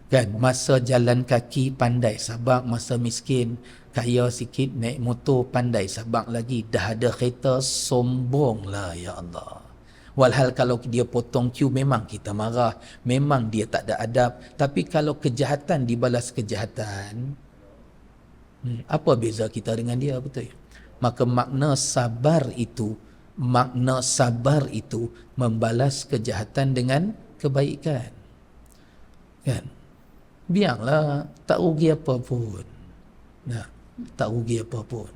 kan? Masa jalan kaki pandai sabak, masa miskin kaya sikit naik motor pandai sabak lagi, dah ada kereta sombonglah, ya Allah. Walhal kalau dia potong queue, memang kita marah, memang dia tak ada adab. Tapi kalau kejahatan dibalas kejahatan, apa beza kita dengan dia, betul? Maka makna sabar itu membalas kejahatan dengan kebaikan, kan? Biarlah, tak rugi apa pun. Nah, tak rugi apa pun.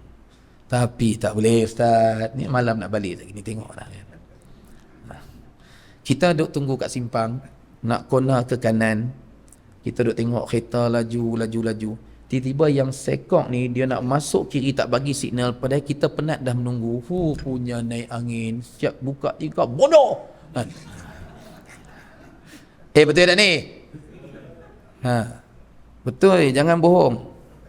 Tapi tak boleh ustaz, ni malam nak balik lagi ni, tengoklah kan. Kita duk tunggu kat simpang, nak kona ke kanan, kita duk tengok kereta laju. Tiba-tiba yang sekok ni dia nak masuk kiri, tak bagi signal, padahal kita penat dah menunggu. Punya naik angin, siap buka tingkap, bodoh, kan? Betul tak ni? Betul, jangan bohong.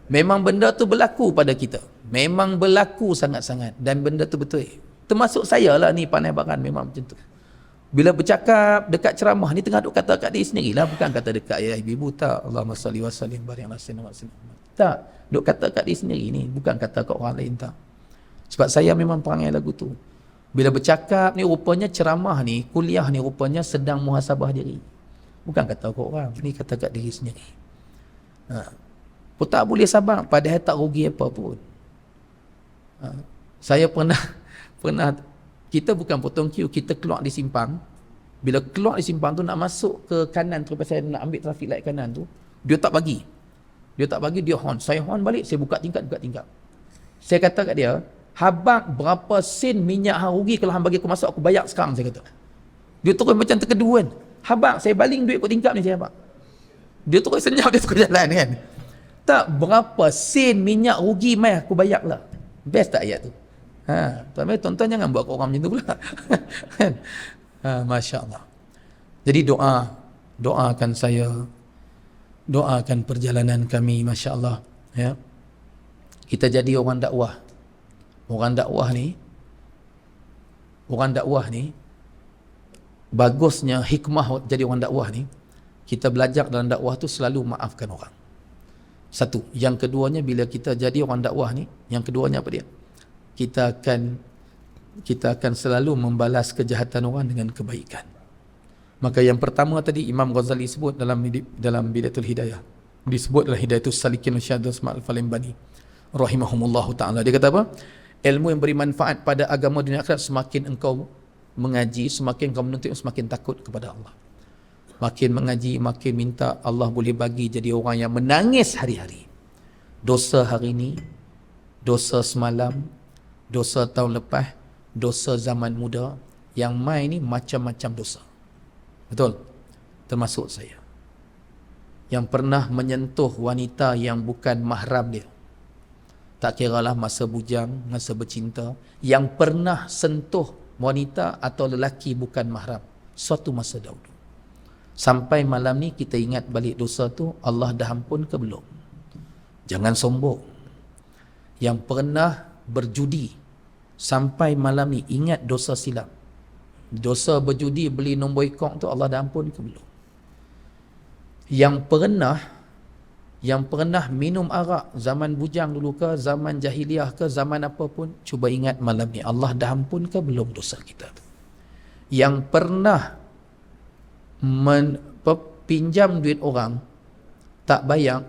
Memang benda tu berlaku pada kita, memang berlaku sangat-sangat, dan benda tu betul. Termasuk saya lah ni, pandai baran memang macam tu. Bila bercakap dekat ceramah ni, tengah duk kata kat diri sendiri lah, bukan kata dekat ayah ibu tak. Allahumma salli wa sallim barik ala sayyidina Muhammad. Tak, duk kata kat diri sendiri ni, bukan kata kat orang lain, tak. Sebab saya memang perangai lagu tu. Bila bercakap ni, rupanya ceramah ni, kuliah ni, rupanya sedang muhasabah diri. Bukan kata kat orang, ni kata kat diri sendiri. Pun tak boleh sabar, padahal tak rugi apa pun. Saya pernah kita bukan potong queue, kita keluar di simpang. Bila keluar di simpang tu, nak masuk ke kanan tu, pasal nak ambil traffic light kanan tu, dia tak bagi, dia horn. Saya horn balik, saya buka tingkap. Saya kata kat dia, habang berapa sen minyak hang rugi kalau hang bagi aku masuk, aku bayar sekarang, saya kata. Dia terus macam terkedu kan. Habang, saya baling duit kot tingkap ni, saya habang. Dia terus senyap, dia terus jalan kan. Tak, berapa sen minyak rugi, mai aku bayar lah. Best tak ayat tu? Tapi tuan-tuan jangan buat orang macam tu pula. Kan? Masya Allah. Jadi doakan saya, doakan perjalanan kami, Masya Allah. Ya. Kita jadi orang dakwah. Orang dakwah ni, bagusnya hikmah jadi orang dakwah ni, kita belajar dalam dakwah tu selalu maafkan orang. Satu. Yang keduanya, bila kita jadi orang dakwah ni, yang keduanya apa dia? Kita akan selalu membalas kejahatan orang dengan kebaikan. Maka yang pertama tadi Imam Ghazali sebut dalam Bidayatul Hidayah, disebut dalam Hidayatus Salikin Syahdah Ismail Al-Falembani rahimahumullahu ta'ala. Dia kata apa? Ilmu yang beri manfaat pada agama dunia akhirat, semakin engkau mengaji, semakin engkau menuntut, semakin takut kepada Allah. Makin mengaji, makin minta Allah boleh bagi jadi orang yang menangis hari-hari. Dosa hari ini, dosa semalam, dosa tahun lepas, dosa zaman muda, yang mai ni macam-macam dosa. Betul? Termasuk saya. Yang pernah menyentuh wanita yang bukan mahram dia. Tak kiralah masa bujang, masa bercinta, yang pernah sentuh wanita atau lelaki bukan mahram suatu masa dahulu. Sampai malam ni kita ingat balik dosa tu, Allah dah ampun ke belum? Jangan sombong. Yang pernah berjudi, sampai malam ni ingat dosa silap. Dosa berjudi, beli nombor ikok tu, Allah dah ampun ke belum? Yang pernah minum arak zaman bujang dulu ke, zaman jahiliah ke, zaman apa pun, cuba ingat malam ni, Allah dah ampun ke belum dosa kita tu? Yang pernah pinjam duit orang, tak bayar,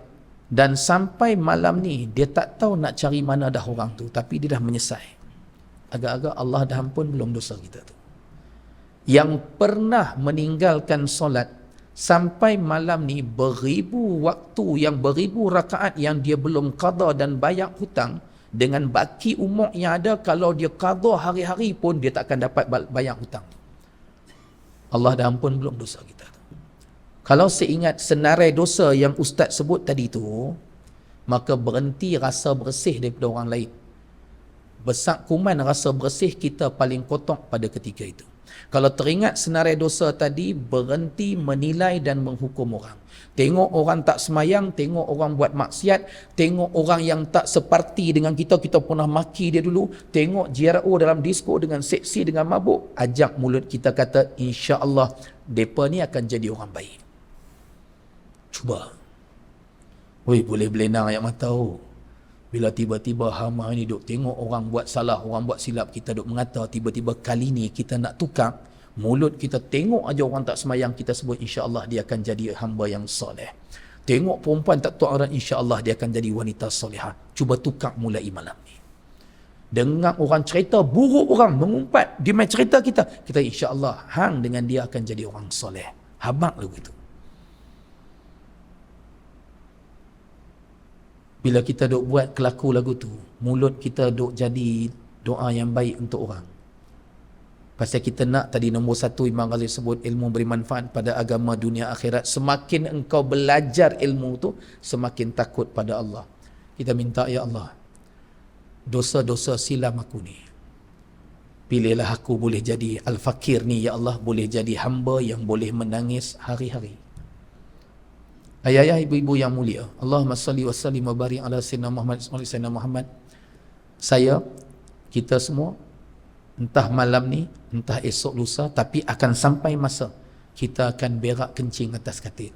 dan sampai malam ni dia tak tahu nak cari mana dah orang tu, tapi dia dah menyesal. Agak-agak Allah dah ampun belum dosa kita tu? Yang pernah meninggalkan solat, sampai malam ni beribu waktu, yang beribu rakaat yang dia belum qada dan bayar hutang, dengan baki umur yang ada, kalau dia qada hari-hari pun dia tak akan dapat bayar hutang. Allah dah ampun belum dosa kita tu? Kalau seingat senarai dosa yang ustaz sebut tadi tu, maka berhenti rasa bersih daripada orang lain. Besak kuman rasa bersih kita paling kotor pada ketika itu. Kalau teringat senarai dosa tadi, berhenti menilai dan menghukum orang. Tengok orang tak semayang, tengok orang buat maksiat, tengok orang yang tak separti dengan kita, kita pernah maki dia dulu, tengok JRO dalam disko dengan seksi, dengan mabuk, ajak mulut kita kata, insya-Allah depa ni akan jadi orang baik. Cuba. Boleh belenang ayat mata. Bila tiba-tiba hama ni duk tengok orang buat salah, orang buat silap, kita duk mengata, tiba-tiba kali ni kita nak tukar, mulut kita tengok aja orang tak semayang, kita sebut insya-Allah dia akan jadi hamba yang soleh. Tengok perempuan tak tuak aurat, insya-Allah dia akan jadi wanita solehah. Cuba tukar mulai malam ni. Dengar orang cerita buruk orang mengumpat, dia main cerita kita insya-Allah hang dengan dia akan jadi orang soleh. Habaq lagu itu. Bila kita duk buat kelaku lagu tu, mulut kita duk jadi doa yang baik untuk orang. Pasal kita nak tadi nombor satu, Imam Ghazali sebut ilmu beri manfaat pada agama dunia akhirat. Semakin engkau belajar ilmu tu, semakin takut pada Allah. Kita minta, ya Allah, dosa-dosa silam aku ni, pilihlah aku boleh jadi al-fakir ni, ya Allah, boleh jadi hamba yang boleh menangis hari-hari. Ayah-ayah, ibu-ibu yang mulia, Allahumma salli wa sallim wa barik ala sayyidina Muhammad. Kita semua, entah malam ni, entah esok lusa, tapi akan sampai masa kita akan berak kencing atas katil.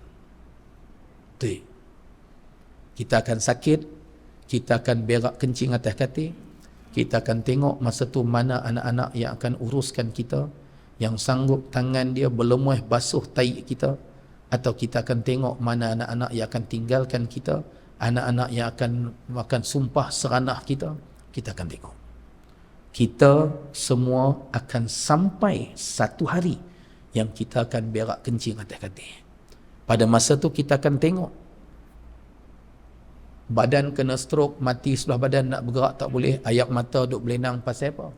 Betul. Kita akan sakit, kita akan berak kencing atas katil, kita akan tengok masa tu mana anak-anak yang akan uruskan kita, yang sanggup tangan dia berlemuh basuh tai kita, atau kita akan tengok mana anak-anak yang akan tinggalkan kita, anak-anak yang akan makan sumpah seranah kita akan tengok. Kita semua akan sampai satu hari yang kita akan berak kencing atas katil. Pada masa tu kita akan tengok Badan kena stroke, mati sebelah badan, nak bergerak tak boleh, ayat mata duk belenang. Pasal apa?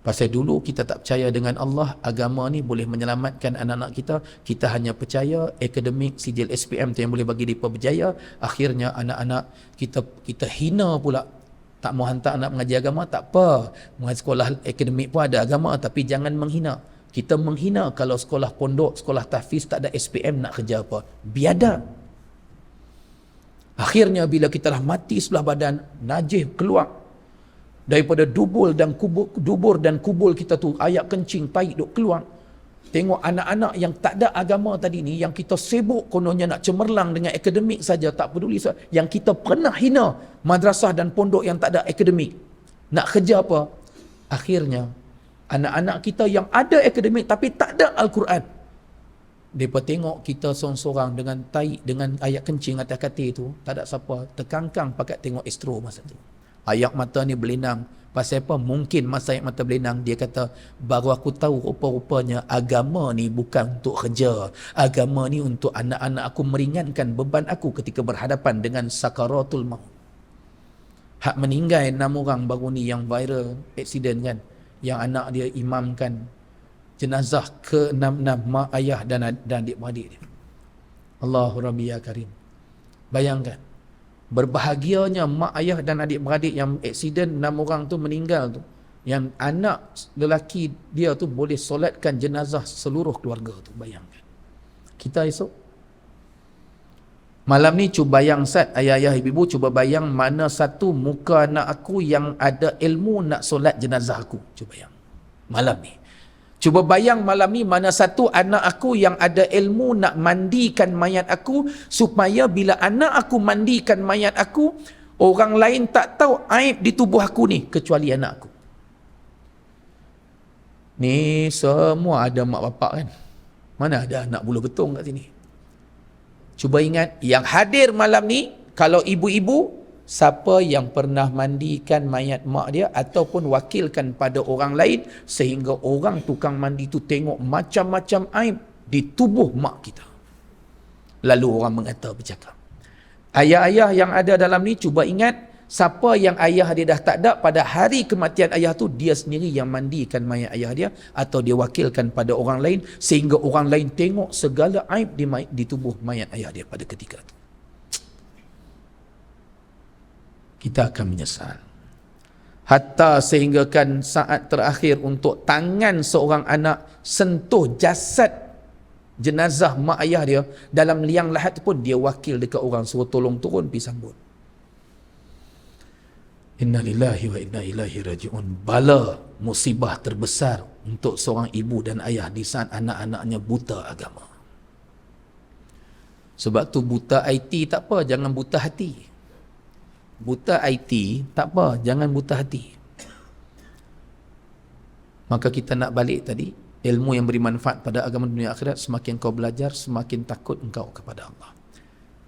Pasal dulu kita tak percaya dengan Allah, agama ni boleh menyelamatkan anak-anak kita. Kita hanya percaya akademik, sijil SPM tu yang boleh bagi mereka berjaya. Akhirnya anak-anak kita hina pula. Tak mau hantar anak mengaji agama, tak apa. Mengaji sekolah akademik pun ada agama, tapi jangan menghina. Kita menghina kalau sekolah pondok, sekolah tahfiz tak ada SPM, nak kerja apa? Biadab. Akhirnya bila kita dah mati sebelah badan, najis keluar daripada dubur dan kubul kita tu, ayak kencing, tai duk keluar. Tengok anak-anak yang tak ada agama tadi ni, yang kita sibuk kononnya nak cemerlang dengan akademik saja, tak peduli yang kita pernah hina madrasah dan pondok yang tak ada akademik. Nak kerja apa? Akhirnya anak-anak kita yang ada akademik tapi tak ada Al-Quran, mereka tengok kita seorang-seorang dengan tai, dengan ayak kencing atas katil tu, tak ada siapa, terkangkang pakat tengok astro masa tu. Ayak mata ni berlinang. Pasal apa? Mungkin masa ayak mata berlinang, dia kata, baru aku tahu rupa-rupanya agama ni bukan untuk kerja. Agama ni untuk anak-anak aku, meringankan beban aku ketika berhadapan dengan sakaratul maut. Hak meninggal 6 orang baru ni yang viral, accident kan, yang anak dia imamkan jenazah ke-66 mak ayah dan adik-beradik dia. Allahu Rabbi ya Karim. Bayangkan, berbahagianya mak ayah dan adik-beradik yang aksiden 6 orang tu meninggal tu, yang anak lelaki dia tu boleh solatkan jenazah seluruh keluarga tu. Bayangkan. Kita esok malam ni cuba bayang, Ustaz, ayah-ayah, ibu-ibu, cuba bayang mana satu muka anak aku yang ada ilmu nak solat jenazah aku. Cuba bayang malam ni. Cuba bayang malam ni mana satu anak aku yang ada ilmu nak mandikan mayat aku, supaya bila anak aku mandikan mayat aku, orang lain tak tahu aib di tubuh aku ni kecuali anak aku. Ni semua ada mak bapak kan? Mana ada anak bulu betung kat sini? Cuba ingat, yang hadir malam ni, kalau ibu-ibu, siapa yang pernah mandikan mayat mak dia ataupun wakilkan pada orang lain sehingga orang tukang mandi tu tengok macam-macam aib di tubuh mak kita. Lalu orang mengata, bercakap. Ayah-ayah yang ada dalam ni, cuba ingat, siapa yang ayah dia dah tak ada, pada hari kematian ayah tu, dia sendiri yang mandikan mayat ayah dia atau dia wakilkan pada orang lain sehingga orang lain tengok segala aib di tubuh mayat ayah dia pada ketika itu. Kita akan menyesal. Hatta sehinggakan saat terakhir untuk tangan seorang anak sentuh jasad jenazah mak ayah dia dalam liang lahat pun, dia wakil dekat orang, suruh tolong turun pergi sambut. Inna lillahi wa inna ilaihi raji'un. Bala musibah terbesar untuk seorang ibu dan ayah di saat anak-anaknya buta agama. Sebab tu buta IT tak apa, jangan buta hati. Buta IT tak apa, jangan buta hati. Maka kita nak balik tadi, ilmu yang beri manfaat pada agama dunia akhirat, semakin kau belajar, semakin takut engkau kepada Allah.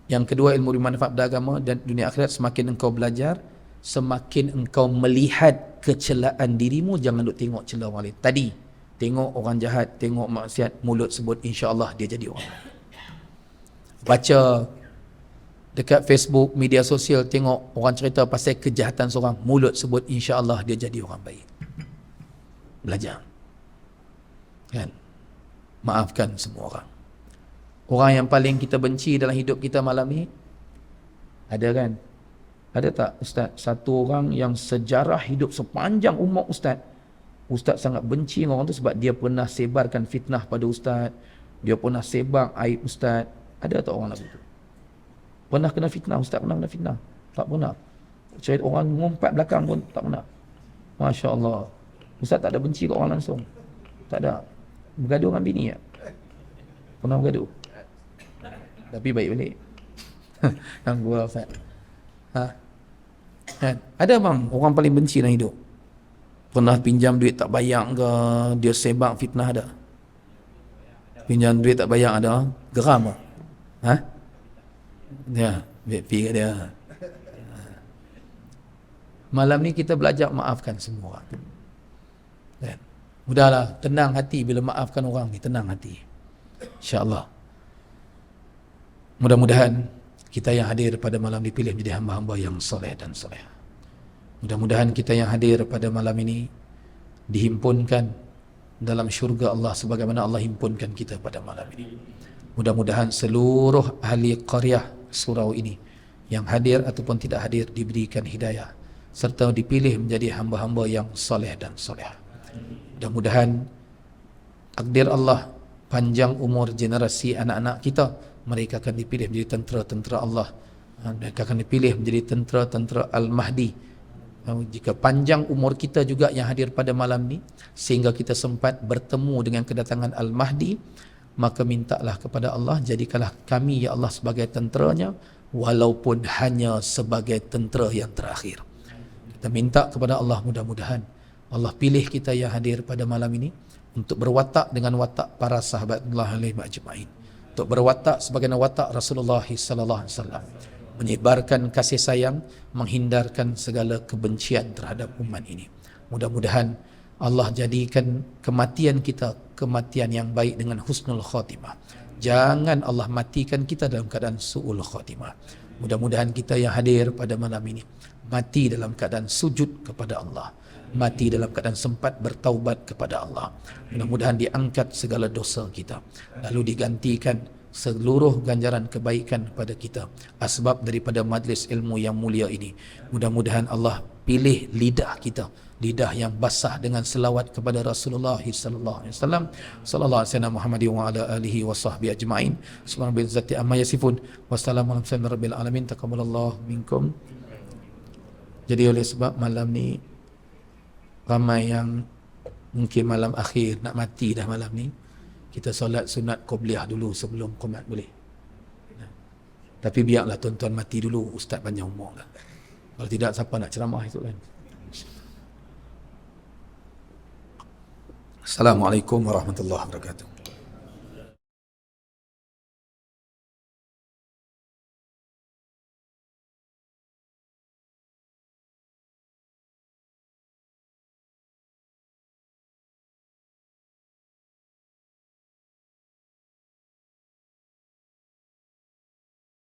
Yang kedua, ilmu beri manfaat pada agama dan dunia akhirat, semakin engkau belajar, semakin engkau melihat kecelaan dirimu, jangan duk tengok celah orang lain. Tadi, tengok orang jahat, tengok maksiat, mulut sebut insya-Allah dia jadi orang. Baca dekat Facebook, media sosial, tengok orang cerita pasal kejahatan seorang, mulut sebut insya-Allah dia jadi orang baik. Belajar. Kan? Maafkan semua orang. Orang yang paling kita benci dalam hidup kita malam ni, ada kan? Ada tak Ustaz? Satu orang yang sejarah hidup sepanjang umur Ustaz, Ustaz sangat benci dengan orang tu sebab dia pernah sebarkan fitnah pada Ustaz, dia pernah sebar aib Ustaz. Ada tak orang lagu tu? Pernah kena fitnah Ustaz? Pernah kena fitnah? Tak pernah. Cerita orang ngumpat belakang pun tak pernah. Masya Allah. Ustaz tak ada benci kat orang langsung? Tak ada. Bergaduh dengan bini tak? Pernah bergaduh? Tapi baik balik. Yang gua Ustaz. Kan? Ada bang orang paling benci dalam hidup? Pernah pinjam duit tak bayar ke? Dia sebab fitnah ada? Pinjam duit tak bayar ada? Geram ke? Dia VIP kat dia. Malam ni kita belajar maafkan semua orang. Kan? Mudahlah, tenang hati bila maafkan orang ni, tenang hati. InsyaAllah. Mudah-mudahan kita yang hadir pada malam dipilih menjadi hamba-hamba yang soleh dan soleh. Mudah-mudahan kita yang hadir pada malam ini dihimpunkan dalam syurga Allah sebagaimana Allah himpunkan kita pada malam ini. Mudah-mudahan seluruh ahli qaryah surau ini yang hadir ataupun tidak hadir diberikan hidayah serta dipilih menjadi hamba-hamba yang soleh dan soleh. Mudah-mudahan takdir Allah panjang umur generasi anak-anak kita, mereka akan dipilih menjadi tentera-tentera Allah, mereka akan dipilih menjadi tentera-tentera Al-Mahdi. Jika panjang umur kita juga yang hadir pada malam ni sehingga kita sempat bertemu dengan kedatangan Al-Mahdi, maka mintalah kepada Allah, jadikanlah kami ya Allah sebagai tenteranya walaupun hanya sebagai tentera yang terakhir. Kita minta kepada Allah, mudah-mudahan Allah pilih kita yang hadir pada malam ini untuk berwatak dengan watak para sahabat Allah alaihi majma'in, untuk berwatak sebagaimana watak Rasulullah sallallahu alaihi wasallam, menyebarkan kasih sayang, menghindarkan segala kebencian terhadap umat ini. Mudah-mudahan Allah jadikan kematian kita kematian yang baik dengan husnul khatimah. Jangan Allah matikan kita dalam keadaan su'ul khatimah. Mudah-mudahan kita yang hadir pada malam ini mati dalam keadaan sujud kepada Allah, mati dalam keadaan sempat bertaubat kepada Allah. Mudah-mudahan diangkat segala dosa kita, lalu digantikan seluruh ganjaran kebaikan pada kita asbab daripada majlis ilmu yang mulia ini. Mudah-mudahan Allah pilih lidah kita, lidah yang basah dengan selawat kepada Rasulullah sallallahu alaihi wasallam, sallallahu alaihi wasallam Muhammad wa ala alihi wa sahbihi ajma'in. Subhana rabbil izzati amma yasifun, wassalamu ala rabbil alamin. Taqabbalallahu minkum. Jadi oleh sebab malam ni ramai yang mungkin malam akhir nak mati dah malam ni, kita solat sunat qobliyah dulu sebelum qomat boleh. Tapi biarlah tuan-tuan mati dulu, ustaz panjang umur lah. Kalau tidak siapa nak ceramah esok kan. Assalamualaikum warahmatullahi wabarakatuh.